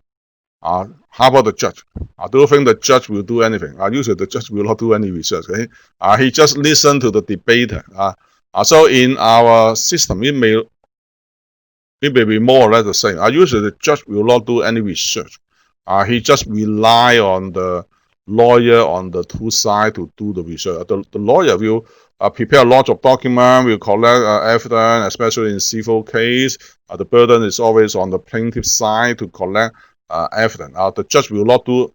How about the judge? Do you think the judge will do anything? Usually the judge will not do any research. Okay? He just listen to the debater. So in our system, it may be more or less the same. Usually the judge will not do any research. He just rely on the lawyer on the two sides to do the research. The lawyer will prepare a lot of documents, will collect evidence, especially in civil case. The burden is always on the plaintiff side to collect evidence. The judge will not do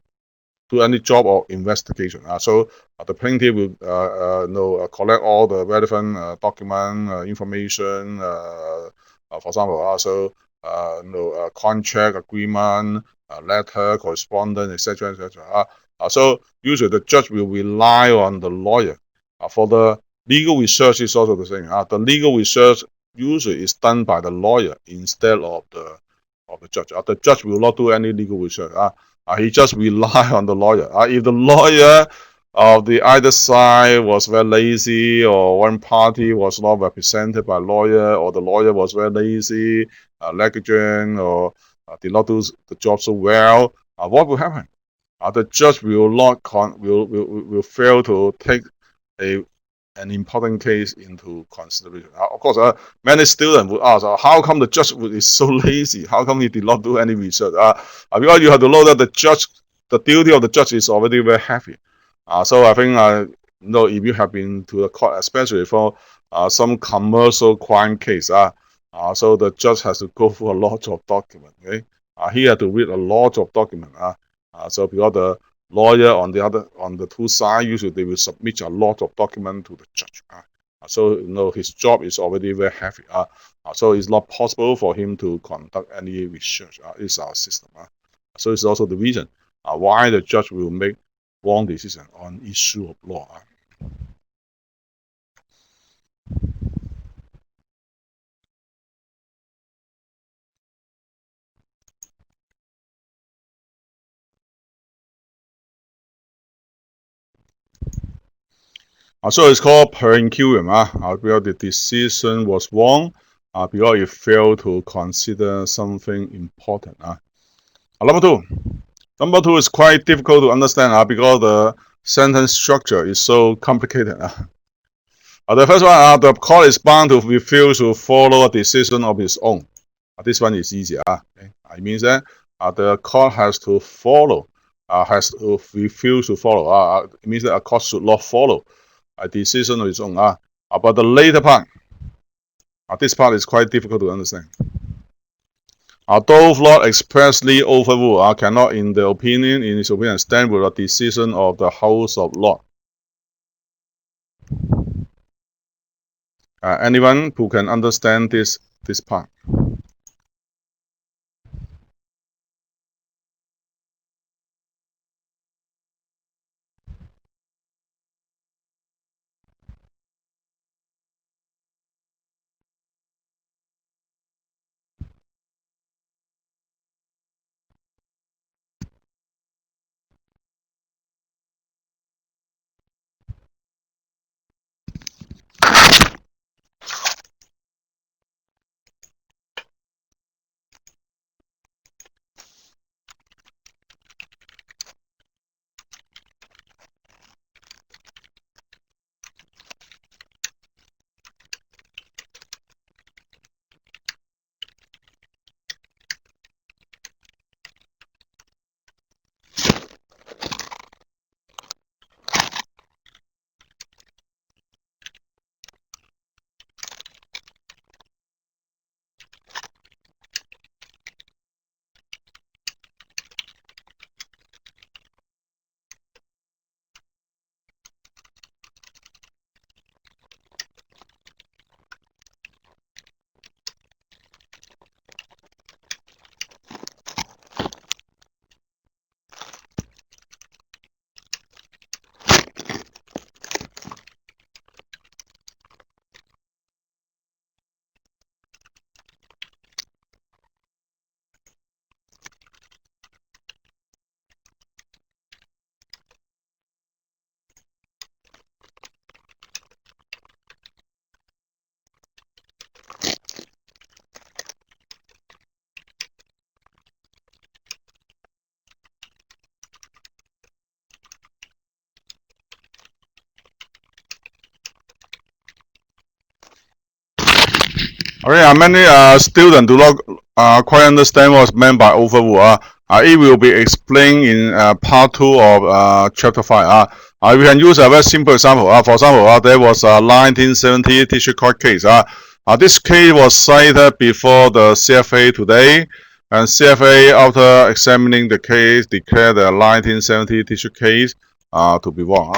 any job of investigation. So the plaintiff will collect all the relevant document information. For example, contract, agreement, letter, correspondence, etc., etc. So usually the judge will rely on the lawyer. For the legal research is also the same. The legal research usually is done by the lawyer instead of the judge. The judge will not do any legal research. He just rely on the lawyer. If the lawyer of the either side was very lazy, or one party was not represented by lawyer, or the lawyer was very lazy, negligent, or did not do the job so well, what will happen? The judge will not will fail to take an important case into consideration. Of course, many students would ask, how come the judge is so lazy? How come he did not do any research? Because you have to know that the duty of the judge is already very heavy. So I think, if you have been to the court, especially for some commercial crime case, So the judge has to go through a lot of documents. Okay, he had to read a lot of documents. So because the lawyer on the two sides, usually they will submit a lot of documents to the judge. So his job is already very heavy. So it's not possible for him to conduct any research. It's our system. So it's also the reason why the judge will make wrong decision on issue of law. So it's called per incurium. Because the decision was wrong, because it failed to consider something important. Number two is quite difficult to understand because the sentence structure is so complicated. The first one, the court is bound to refuse to follow a decision of its own. This one is easier. Okay? It means that the court has to follow, has to refuse to follow. It means that a court should not follow a decision of its own. But the later part, this part is quite difficult to understand. Though not expressly overruled, cannot, in his opinion, stand with a decision of the House of Lords. Anyone who can understand this part? Okay, many students do not quite understand what's meant by overrule. It will be explained in part 2 of chapter 5. We can use a very simple example. For example, there was a 1970 district court case. This case was cited before the CFA today, and CFA, after examining the case, declared the 1970 district case to be wrong.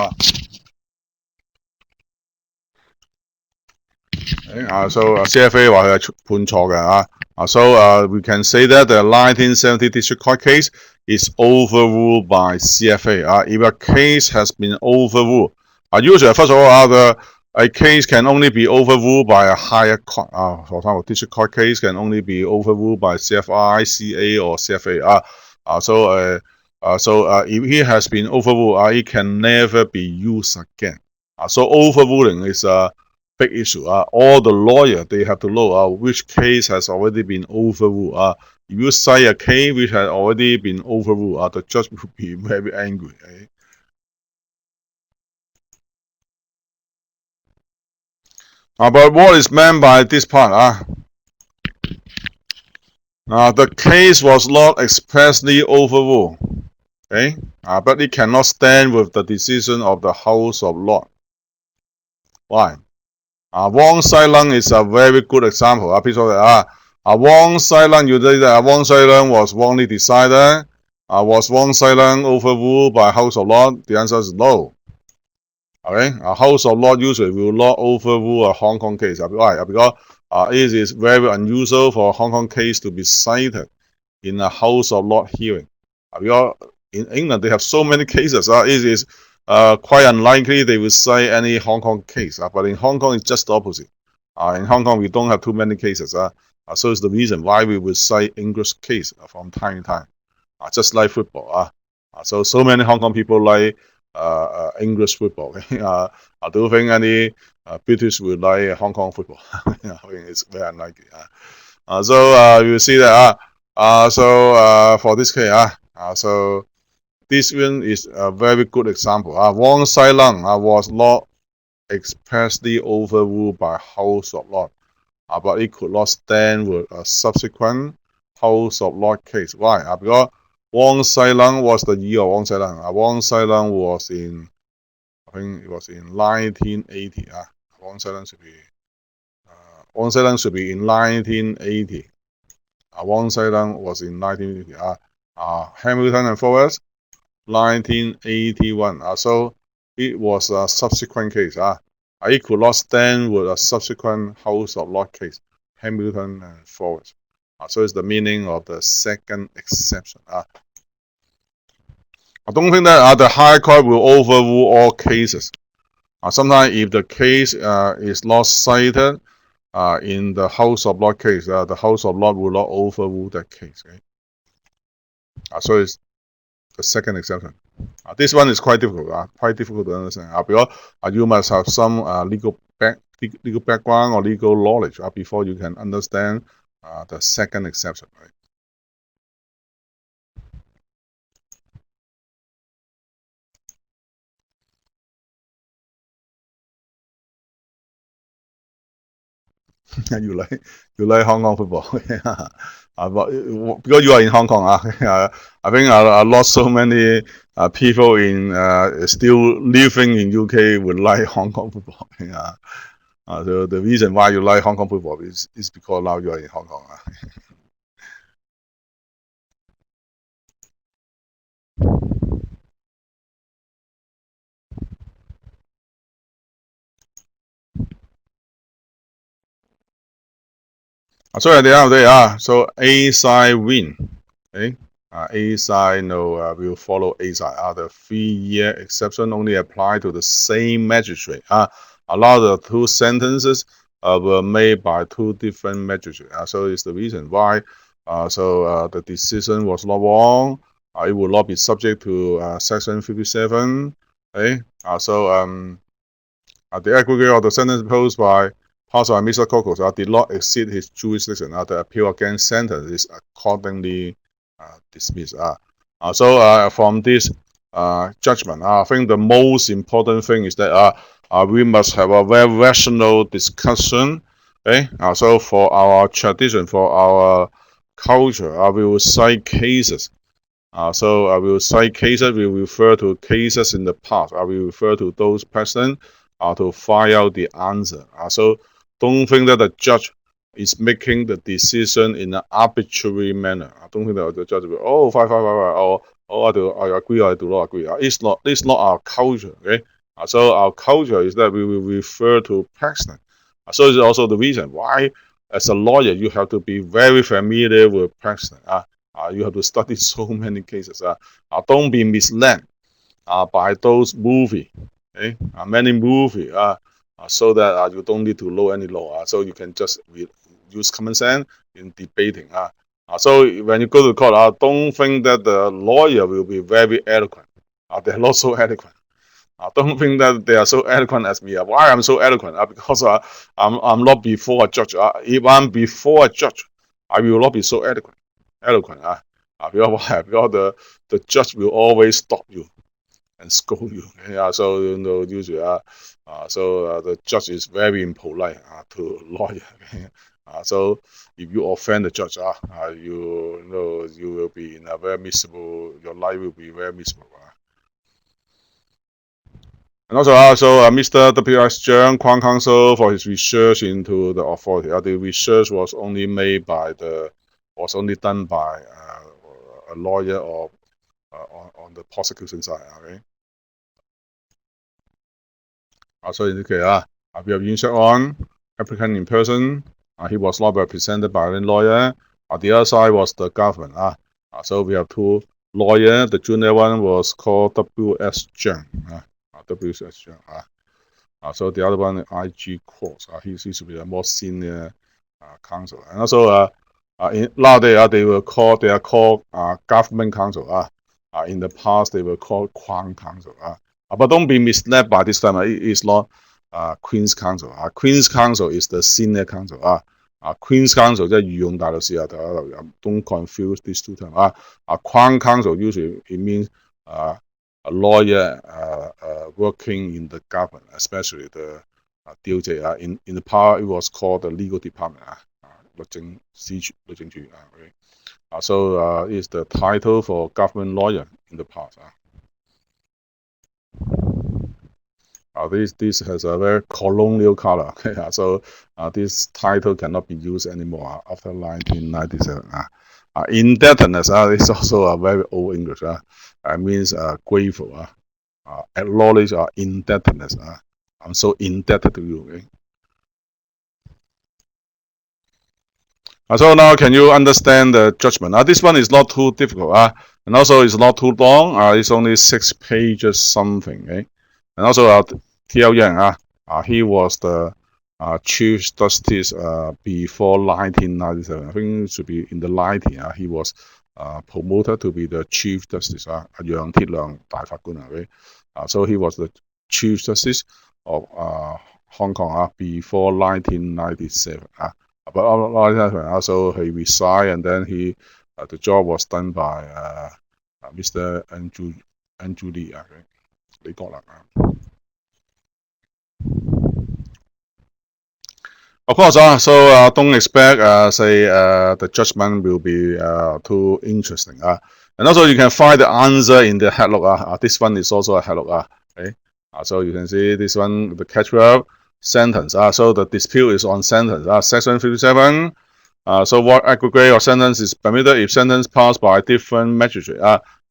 So CFA 話佢係判錯嘅So we can say that the 1970 district court case is overruled by CFA. If a case has been overruled, usually first of all, a case can only be overruled by a higher court. For example, district court case can only be overruled by CFI, CA, or CFA. So if it has been overruled, it can never be used again. So overruling is a big issue. All the lawyers, they have to know which case has already been overruled. If you cite a case which has already been overruled, the judge will be very angry. But what is meant by this part? The case was not expressly overruled. Okay, but it cannot stand with the decision of the House of Lords. Why? Wong Sai Lung is a very good example. Wong Sai Lung, you say that Wong Sai Lung was wrongly decided. Was Wong Sai Lung overruled by House of Lords? The answer is no. Okay, a House of Lords usually will not overrule a Hong Kong case. Why? Because it is very unusual for a Hong Kong case to be cited in a House of Lords hearing. Because in England they have so many cases. It is quite unlikely they will cite any Hong Kong case. But in Hong Kong, it's just the opposite. In Hong Kong, we don't have too many cases. So it's the reason why we will cite English case from time to time. Just like football. So many Hong Kong people like English football. I don't think any British would like Hong Kong football. I think it's very unlikely. So you see that. For this case, so this one is a very good example. Wong Sai Lung was not expressly overruled by House of Lords, but it could not stand with a subsequent House of Lords case. Why? Because Wong Sai Lung was the year of Wong Sai Lung. Wong Sai Lung was in, I think it was in 1980. Wong Sai Lung should be in 1980. Wong Sai Lung was in 1980. Hamilton and Forrest, 1981. So it was a subsequent case. It could not stand with a subsequent House of Lords case, Hamilton and Forrest. So it's the meaning of the second exception. I don't think that the High Court will overrule all cases. Sometimes if the case is not cited in the House of Lords case, the House of Lords will not overrule that case. Okay? So it's the second exception. This one is quite difficult. To understand. Because you must have some legal background or legal knowledge before you can understand the second exception. Right? you like Hong Kong football. Because you are in Hong Kong. I think not so many people in still living in UK would like Hong Kong football. So the reason why you like Hong Kong football is because now you are in Hong Kong. So at the end of the day, so A side win. Okay? A side will follow A side. The 3-year exception only apply to the same magistrate. Allow the two sentences were made by two different magistrates. So it's the reason why. The decision was not wrong. It will not be subject to Section 57. Okay? The aggregate of the sentence imposed by Pastor and Mr. Cocos did not exceed his jurisdiction. The appeal against sentence is accordingly dismissed. From this judgment, I think the most important thing is that we must have a very rational discussion. Okay? So for our tradition, for our culture, we will cite cases. We will cite cases. We refer to cases in the past. We refer to those present to find out the answer. So don't think that the judge is making the decision in an arbitrary manner. I don't think that the judge will, fine, or I agree, I do not agree. It's not our culture. Okay. So our culture is that we will refer to precedent. So it's also the reason why, as a lawyer, you have to be very familiar with precedent. You have to study so many cases. Don't be misled by those movies. Okay? Many movies. So that you don't need to know any law. So you can just use common sense in debating. So when you go to court, don't think that the lawyer will be very eloquent. They're not so eloquent. Don't think that they are so eloquent as me. Why I'm so eloquent? Because I'm not before a judge. If I'm before a judge, I will not be so eloquent. Because the judge will always stop you and scold you. So usually the judge is very impolite to lawyer. So if you offend the judge, you will be in a very miserable. Your life will be very miserable. And also, Mr. W.S. Cheung, Crown Counsel, for his research into the authority. The research was only done by a lawyer or on the prosecution side. Okay. So in this case, we have Yuen Shek On, applicant in person. He was not represented by any lawyer. The other side was the government. So we have two lawyers. The junior one was called W.S. Cheung. W.S. Cheung. So the other one, IG Cross. He used to be a more senior counsel. And also, nowadays they are called government counsel. In the past, they were called Crown Counsel. But don't be misled by this time. It is not Queen's Counsel. Queen's Counsel is the senior counsel. Queen's Counsel 即係御用大律師don't confuse these two terms. Crown Counsel usually it means a lawyer working in the government, especially the DOJ. In the past, it was called the legal department. 律政處. So it's the title for government lawyer in the past. This has a very colonial color. Okay, so this title cannot be used anymore after 1997. Indebtedness is also a very old English. It means grateful. Acknowledge indebtedness. I'm so indebted to you. Okay? So now can you understand the judgment? This one is not too difficult. And also it's not too long. It's only 6 pages something. Okay? And also T.L. Yang, he was the Chief Justice before 1997. I think it should be in the 90s. He was promoted to be the Chief Justice. Yang Thiết-Liang 大法官. So he was the Chief Justice of Hong Kong before 1997. But so he resigned, and then the job was done by Mr. Andrew Lee. 李國能. Of course, so don't expect the judgment will be too interesting. And also you can find the answer in the headlock. This one is also a headlock. Okay? So you can see this one, the catchword sentence. So the dispute is on sentence. Section 57. So what aggregate or sentence is permitted if sentence passed by different magistrate?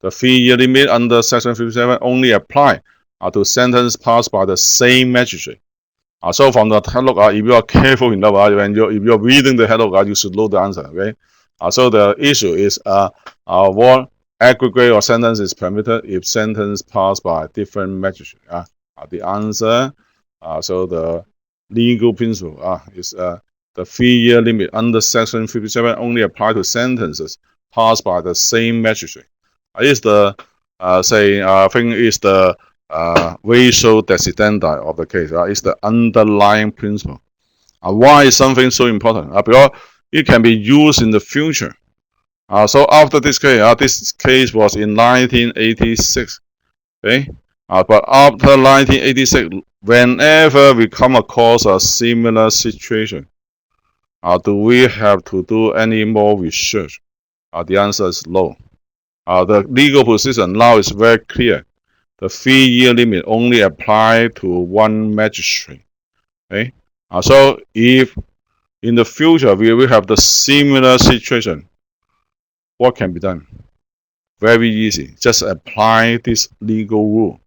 The 3-year limit under Section 57 only apply to sentence passed by the same magistrate. So from the headlock, if you are careful enough, if you're reading the headlock, you should know the answer. Okay. So the issue is what aggregate or sentence is permitted if sentence passed by different magistrate. The answer, so the legal principle is the 3-year limit under Section 57 only apply to sentences passed by the same magistrate. Is the I think is the ratio decidendi of the case. Is the underlying principle. Why is something so important? Because it can be used in the future. So after this case was in 1986. Okay. But after 1986, whenever we come across a similar situation, do we have to do any more research? The answer is no. The legal position now is very clear. The 3-year limit only apply to one magistrate. Okay? So if in the future we will have the similar situation, what can be done? Very easy. Just apply this legal rule.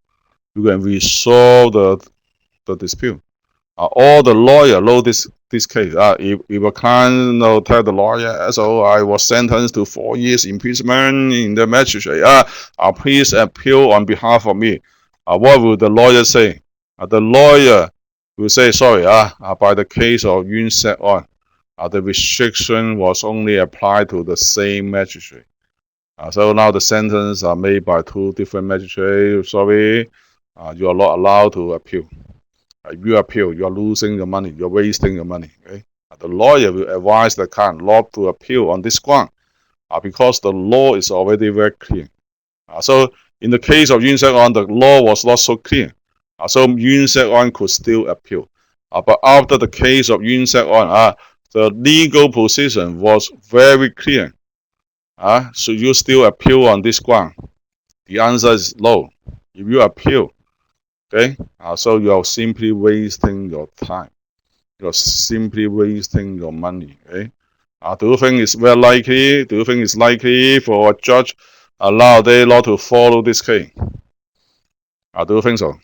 You can resolve the dispute. All the lawyer know this case. If a client tell the lawyer, so I was sentenced to 4 years imprisonment in the magistrate. Please appeal on behalf of me. What will the lawyer say? The lawyer will say, sorry, by the case of Yuen Shek On, the restriction was only applied to the same magistrate. So now the sentence are made by 2 different magistrates. Sorry, you are not allowed to appeal. If you appeal, you are losing your money. You're wasting your money. Okay? The lawyer will advise the client not to appeal on this ground because the law is already very clear. So in the case of Yuen Shek On, the law was not so clear. So Yuen Shek On could still appeal. But after the case of Yuen Shek On, the legal position was very clear. Should you still appeal on this ground? The answer is no. If you appeal, Okay, so you are simply wasting your time. You're simply wasting your money. Okay, do you think it's very likely? Do you think it's likely for a judge nowadays not to follow this case? Do you think so?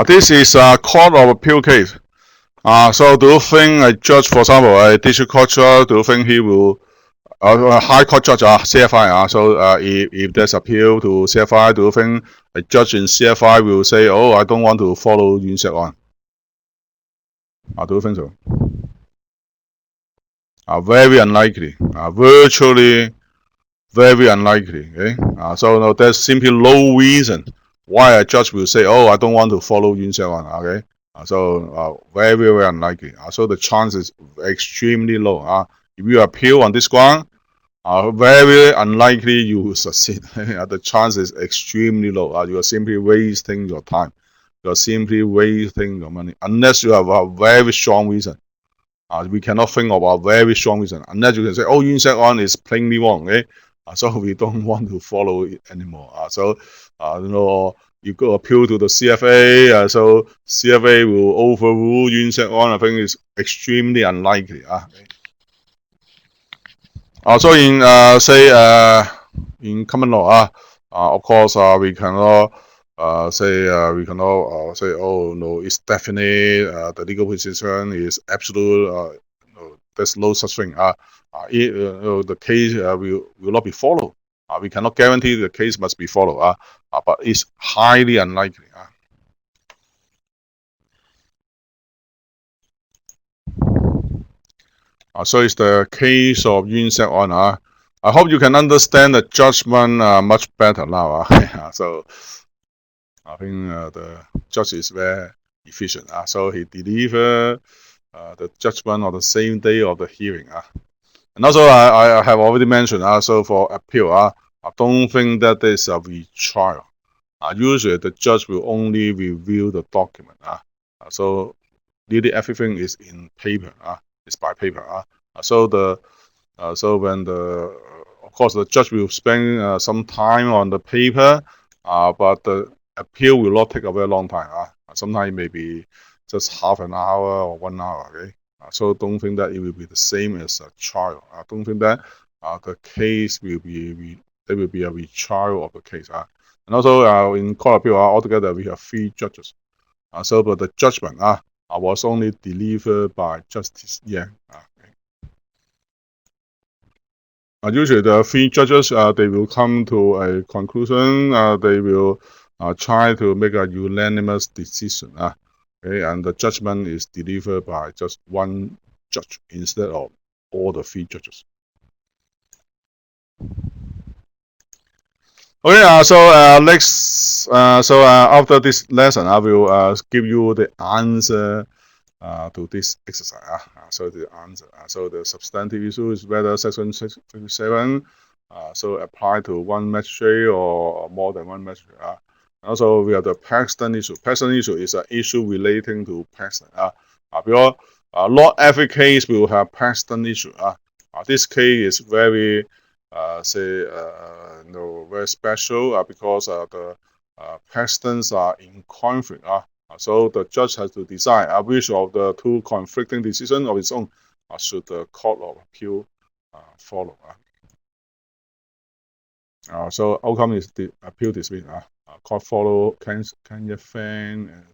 This is a court of appeal case. So do you think a judge, for example, a district court judge, do you think he will, a high court judge, CFI, if there's appeal to CFI, do you think a judge in CFI will say, oh, I don't want to follow Yuen Shek On? Do you think so? Very unlikely. Virtually very unlikely. Okay? So no, there's simply no reason why a judge will say, oh, I don't want to follow Yuen Shek On. Okay? Very, very unlikely. So the chance is extremely low. If you appeal on this ground, very unlikely you will succeed. The chance is extremely low. You are simply wasting your time. You are simply wasting your money unless you have a very strong reason. We cannot think of a very strong reason unless you can say, oh, Yuen Shek On is plainly wrong. Okay? So we don't want to follow it anymore. You go appeal to the CFA, so CFA will overrule Yuen Shek On. I think it's extremely unlikely. So in in common law, of course, we cannot say oh no, it's definite. The legal position is absolute. No, there's no such thing. The case will not be followed. We cannot guarantee the case must be followed. But it's highly unlikely. So it's the case of Yuen Shek On. I hope you can understand the judgment much better now. So I think the judge is very efficient. So he delivered the judgment on the same day of the hearing. And also I have already mentioned, so for appeal, I don't think that there's a retrial. Usually the judge will only review the document. So nearly everything is in paper. It's by paper. So when of course the judge will spend some time on the paper, but the appeal will not take a very long time. Sometimes maybe just half an hour or 1 hour. Okay. So don't think that it will be the same as a trial. I don't think that the case will be there will be a retrial of the case. And also in court appeal, altogether we have 3 judges. But the judgment was only delivered by Justice Yang. Usually the 3 judges, they will come to a conclusion. They will try to make a unanimous decision. Okay, and the judgment is delivered by just 1 judge instead of all the 3 judges. Okay, next, after this lesson, I will give you the answer to this exercise. So the answer. So the substantive issue is whether Section 657 apply to 1 magistrate or more than 1 magistrate. Also, we have the Paxton issue. Paxton issue is an issue relating to Paxton. Because not every case will have Paxton issue. This case is very very special because the Paxtons are in conflict. So the judge has to decide which of the 2 conflicting decisions of its own should the court of appeal follow. So outcome is the appeal dismissed. Court follow Kenya Fan, and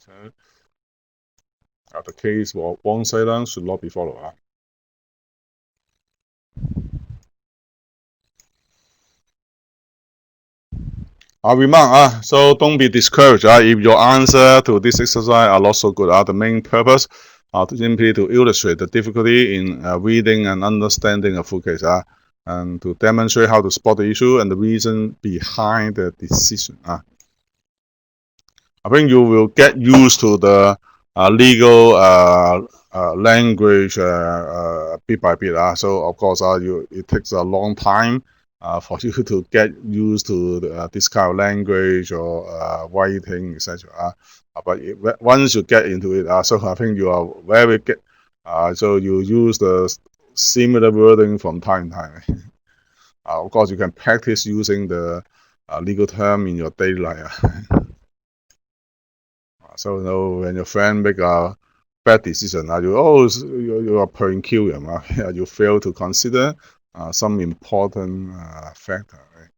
the case for Wang Sailang should not be followed. Remark, so don't be discouraged if your answer to this exercise are not so good. The main purpose simply to illustrate the difficulty in reading and understanding a full case, and to demonstrate how to spot the issue and the reason behind the decision. I think you will get used to the legal language bit by bit. So of course, it takes a long time for you to get used to this kind of language or writing, etc. But once you get into it, so I think you are very good. So you use the similar wording from time to time. Of course, you can practice using the legal term in your daily life. So when your friend make a bad decision, you are per incurium, you fail to consider some important factor. Right?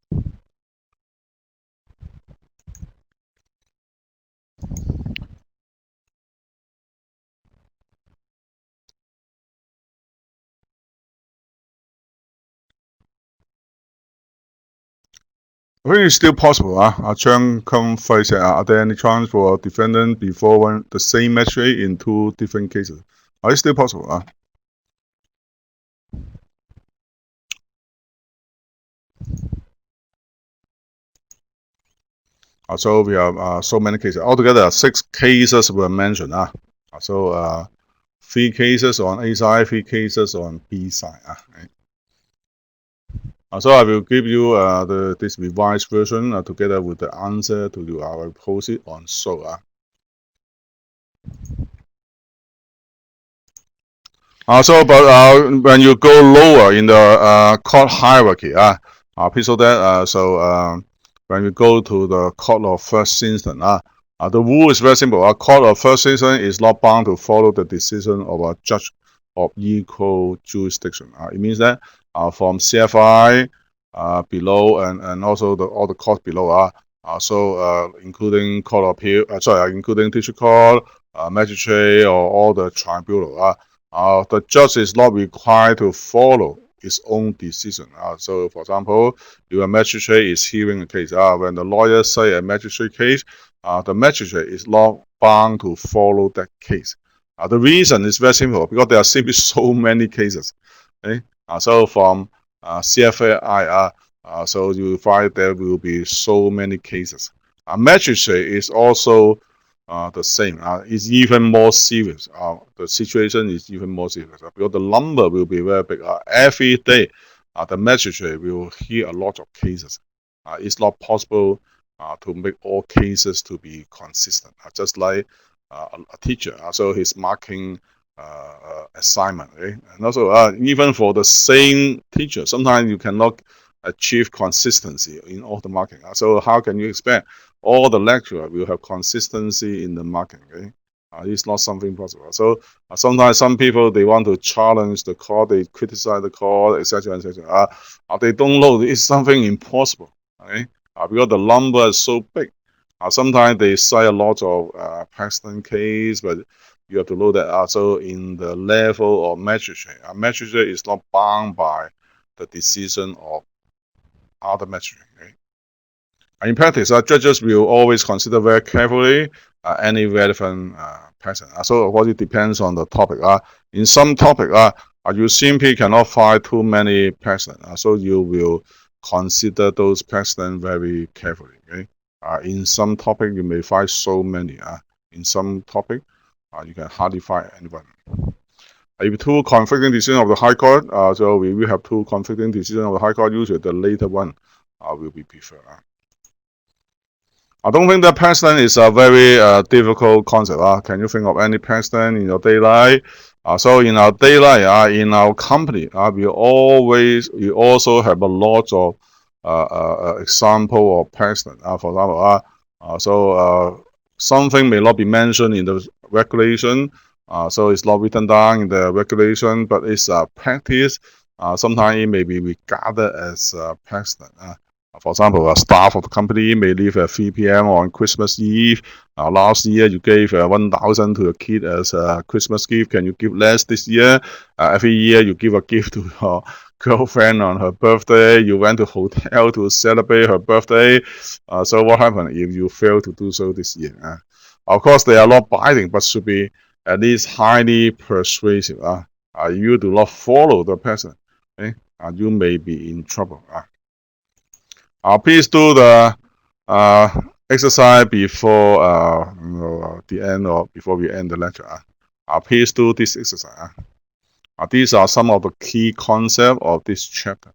I think it's still possible. Chang Kung Fei said, are there any chance for a defendant before the same magistrate in two different cases? Are it still possible? So we have so many cases. Altogether, 6 cases were mentioned. So 3 cases on A side, 3 cases on B side. Right? So I will give you this revised version together with the answer to you. I will post it on show. But when you go lower in the court hierarchy, please note that when we go to the court of first instance, the rule is very simple. A court of first instance is not bound to follow the decision of a judge of equal jurisdiction. It means that from CFI below and also all the courts below, including court of appeal, including district court, magistrate, or all the tribunal. The judge is not required to follow his own decision. So, for example, if a magistrate is hearing a case, when the lawyer say a magistrate case, the magistrate is not bound to follow that case. The reason is very simple, because there are simply so many cases. Okay? So from CFI, so you find there will be so many cases. A magistrate is also the same. It's even more serious. The situation is even more serious because the number will be very big. Every day, the magistrate will hear a lot of cases. It's not possible to make all cases to be consistent. Just like a teacher, so he's marking assignment, right? And also, even for the same teacher, sometimes you cannot achieve consistency in all the marking. So how can you expect all the lecturer will have consistency in the marking? Okay? It's not something possible. So sometimes some people, they want to challenge the court, they criticize the court, etc., etc. They don't know it's something impossible. Okay? Because the number is so big. Sometimes they cite a lot of precedent case, but you have to know that also in the level of magistrate, a magistrate is not bound by the decision of other magistrate. Right? In practice, judges will always consider very carefully any relevant precedent. So of course it depends on the topic. In some topic, you simply cannot find too many precedent. So you will consider those precedent very carefully. Okay? In some topic, you may find so many. In some topic, you can hardly find anyone. If two conflicting decisions of the High Court, so we will have 2 conflicting decisions of the High Court. Usually, the later one will be preferred. I don't think that precedent is a very difficult concept. Can you think of any precedent in your daily life? So in our daily life, in our company, we also have a lot of example of precedent. For example, something may not be mentioned in the regulation, so it's not written down in the regulation, but it's a practice. Sometimes it may be regarded as precedent. For example, a staff of the company may leave at 3 p.m. on Christmas Eve. Last year, you gave 1,000 to your kid as a Christmas gift. Can you give less this year? Every year, you give a gift to your girlfriend on her birthday. You went to a hotel to celebrate her birthday. So what happened if you fail to do so this year? Of course, they are not binding, but should be at least highly persuasive. You do not follow the precedent, okay? You may be in trouble. Please do the exercise before the end or before we end the lecture. Please do this exercise. These are some of the key concepts of this chapter.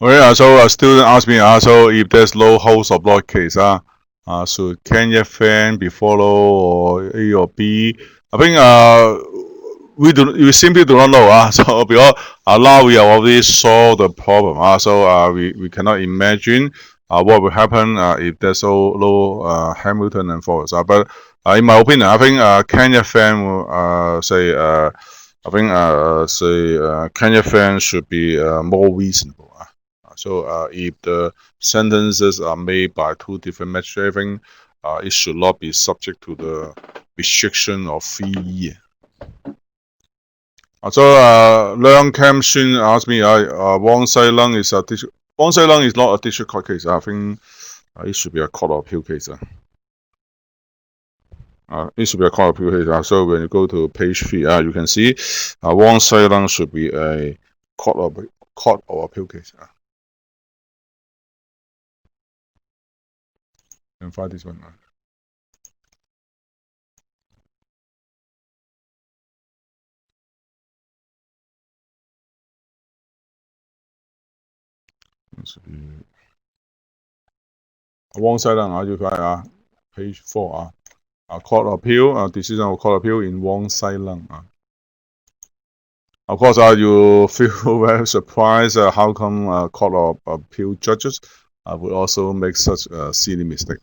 Okay, so a student asked me, so if there's no host or block case, should Kenya fan be follow or A or B? I think we simply do not know. So because now we have already solved the problem. So we cannot imagine what will happen if there's no Hamilton and Forest. But in my opinion, I think Kenya fan will say I think say Kenya fans should be more reasonable. So if the sentences are made by two different magistrates, I think it should not be subject to the restriction of 3 years. So Leung Kam Shin asked me, Wong Sai Lung is a Wong Sai Lung is not a district court case. I think it should be a court of appeal case. It should be a court of appeal case. So when you go to page 3, you can see Wong Sai Lung should be a court of appeal case. And find this one. Wong Sai Lung, you find page 4. Court of appeal, decision of court of appeal in Wong Sai Lung. Of course, you feel very surprised how come court of appeal judges would also make such a silly mistake.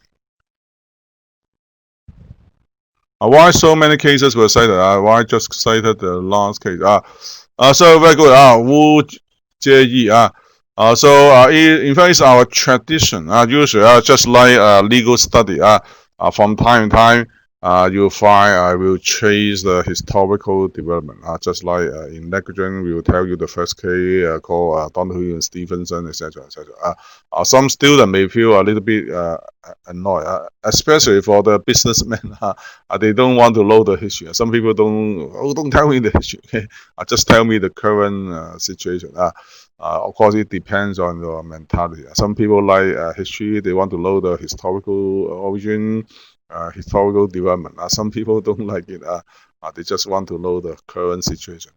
Why so many cases were cited? Why just cited the last case? So very good. Wu Jie. So in fact, it's our tradition. Usually, just like legal study. From time to time, you'll find we'll chase the historical development. Just like in negligence, we will tell you the first case called Donahue and Stevenson, etc., etc. Some students may feel a little bit annoyed, especially for the businessmen. They don't want to know the history. Some people don't tell me the history. Okay? Just tell me the current situation. Of course, it depends on your mentality. Some people like history; they want to know the historical origin, historical development. Some people don't like it; they just want to know the current situation.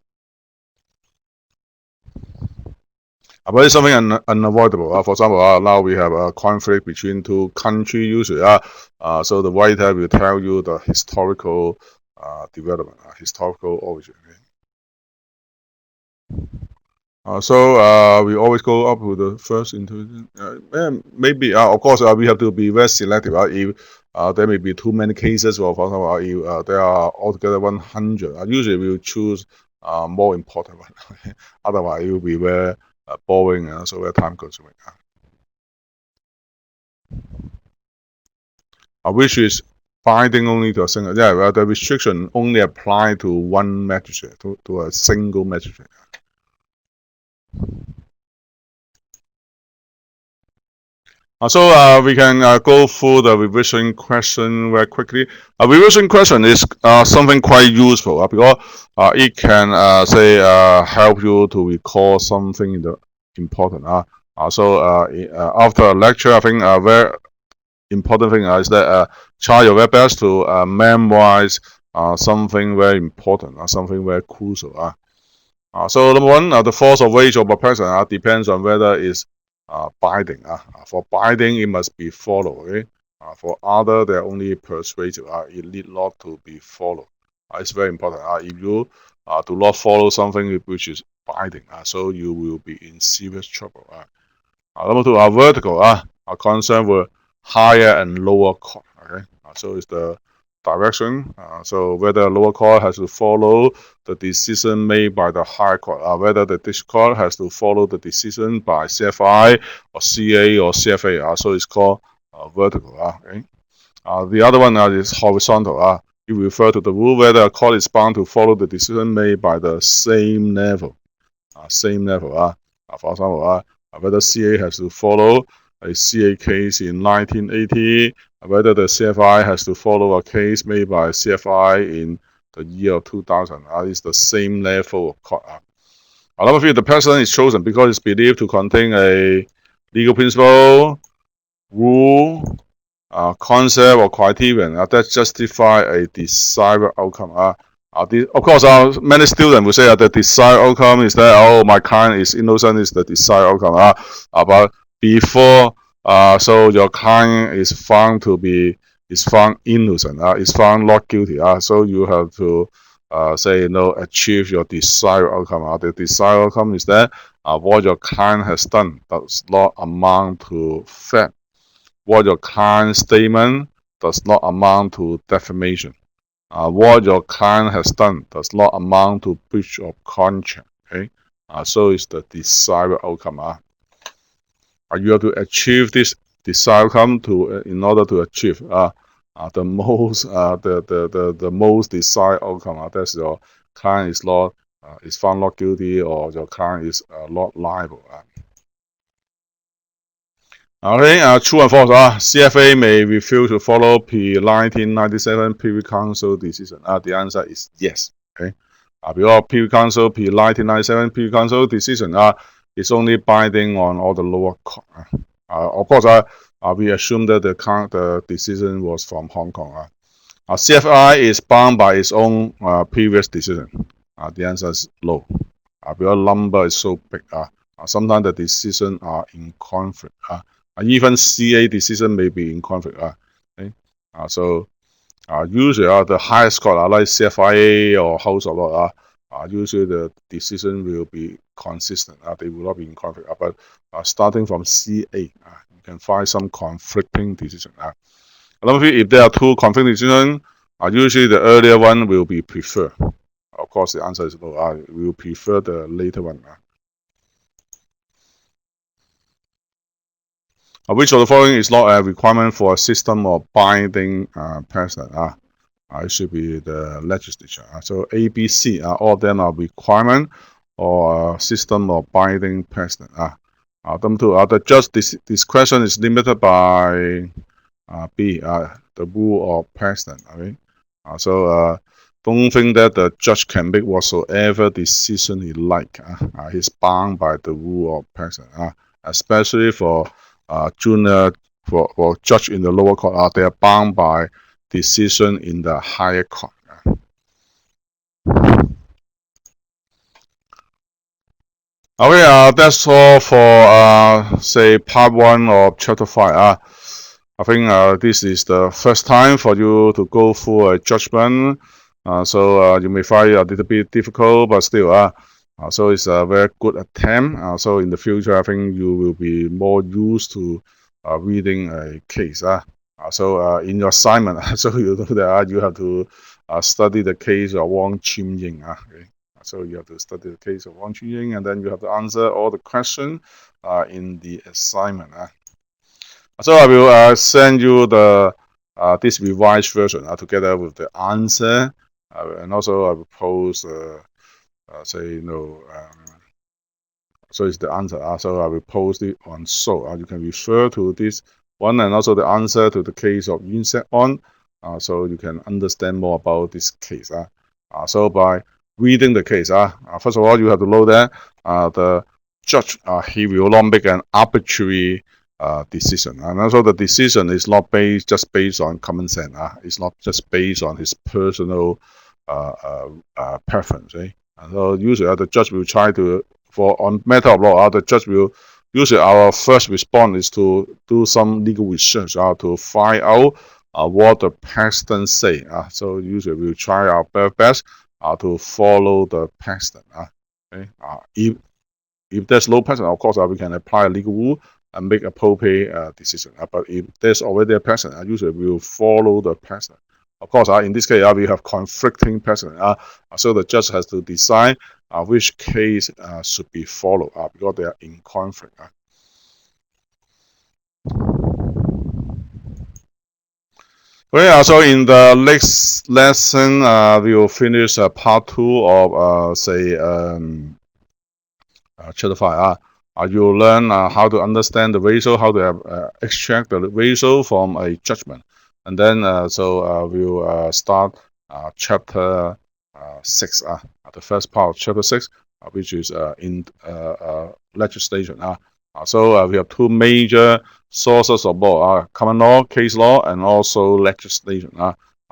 But it's something unavoidable. For example, now we have a conflict between two countries usually. So the writer will tell you the historical development, historical origin. So we always go up with the first intuition. Maybe, of course, we have to be very selective. If there may be too many cases, or for example, if there are altogether 100, usually we will choose more important one. Otherwise, it will be very boring and also very time consuming. Which is binding only to a single. Yeah, the restriction only apply to one magistrate, to a single magistrate. So we can go through the revision question very quickly. A revision question is something quite useful because it can say help you to recall something important. So after a lecture, I think a very important thing is that try your very best to memorize something very important, something very crucial. So number one, the force of wage of a person depends on whether it's binding. For binding, it must be followed. Okay? For other, they're only persuasive. It need not to be followed. It's very important. If you do not follow something which is binding, so you will be in serious trouble. Number two, vertical. Are concerned with higher and lower court. Okay, so it's the direction. So whether lower court has to follow the decision made by the higher court, whether the district court has to follow the decision by CFI or CA or CFA. So it's called vertical. Okay. The other one is horizontal. You refer to the rule whether a court is bound to follow the decision made by the same level. Same level. For example, whether CA has to follow a CA case in 1980, whether the CFI has to follow a case made by CFI in the year of 2000. It's the same level of court. Number three, the precedent is chosen because it's believed to contain a legal principle, rule, concept, or criterion that justify a desired outcome. Of course, many students will say that the desired outcome is that, oh, my client is innocent, is the desired outcome. But before, so your client is found innocent, is found not guilty. So you have to say, achieve your desired outcome. The desired outcome is that what your client has done does not amount to theft. What your client's statement does not amount to defamation. What your client has done does not amount to breach of contract. Okay, so it's the desired outcome. You have to achieve this desired outcome in order to achieve the most desired outcome. That's your client is found not guilty, or your client is not liable. Okay, true and false. CFA may refuse to follow P1997 Privy Council decision. The answer is yes. Okay, because Privy Council P1997 Privy Council decision is only binding on all the lower court. Of course, we assume that the decision was from Hong Kong. CFI is bound by its own previous decision. The answer is no. Because number is so big. Sometimes the decisions are in conflict. Even CA decision may be in conflict. Okay? So usually the highest court, like CFIA or House of Lords, usually the decision will be consistent. They will not be in conflict. But starting from CA, you can find some conflicting decision. If there are two conflicting decisions, usually the earlier one will be preferred. Of course, the answer is no. We will prefer the later one. Which of the following is not a requirement for a system of binding precedent? It should be the legislature. So A, B, C, all of them are requirement or a system of binding precedent. The judge discretion is limited by B, the rule of precedent. Okay? So don't think that the judge can make whatsoever decision he like. He's bound by the rule of precedent, especially for junior for judge in the lower court. They are bound by decision in the higher court. Okay, that's all for say part 1 of chapter 5. I think this is the first time for you to go through a judgment, so you may find it a little bit difficult, but still so it's a very good attempt. So in the future, I think you will be more used to reading a case. So in your assignment, so you know that you have to study the case of Wang Qingying. Okay? So you have to study the case of Wang Qingying, and then you have to answer all the questions in the assignment. So I will send you the this revised version together with the answer, and also I will post so it's the answer. So I will post it on So. You can refer to this one and also the answer to the case of Yun Sek On, so you can understand more about this case. So by reading the case, first of all, you have to know that the judge he will not make an arbitrary decision, and also the decision is not just based on common sense. It's not just based on his personal preference. And so usually the judge will try to, on matter of law, the judge will usually our first response is to do some legal research to find out what the precedent say. So usually we'll try our best to follow the precedent. Okay? If there's no precedent, of course we can apply a legal rule and make appropriate decision. But if there's already a precedent, usually we will follow the precedent. Of course, in this case, we have conflicting precedent. So the judge has to decide which case should be followed because they are in conflict. Okay, so in the next lesson, we will finish part 2 of chapter 5. You'll learn how to understand the ratio, how to extract the ratio from a judgment. And then we'll start chapter 6, the first part of chapter 6, which is in legislation. So we have two major sources of law: common law, case law, and also legislation.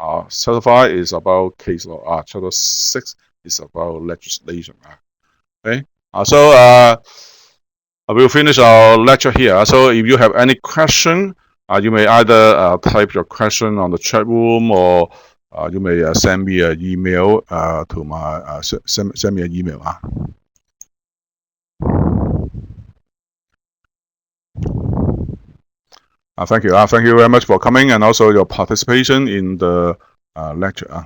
Chapter 5 is about case law. Chapter 6 is about legislation. Okay. I will finish our lecture here. So if you have any question, you may either type your question on the chat room, or you may send me an email to my send me an email. Thank you. Thank you very much for coming and also your participation in the lecture.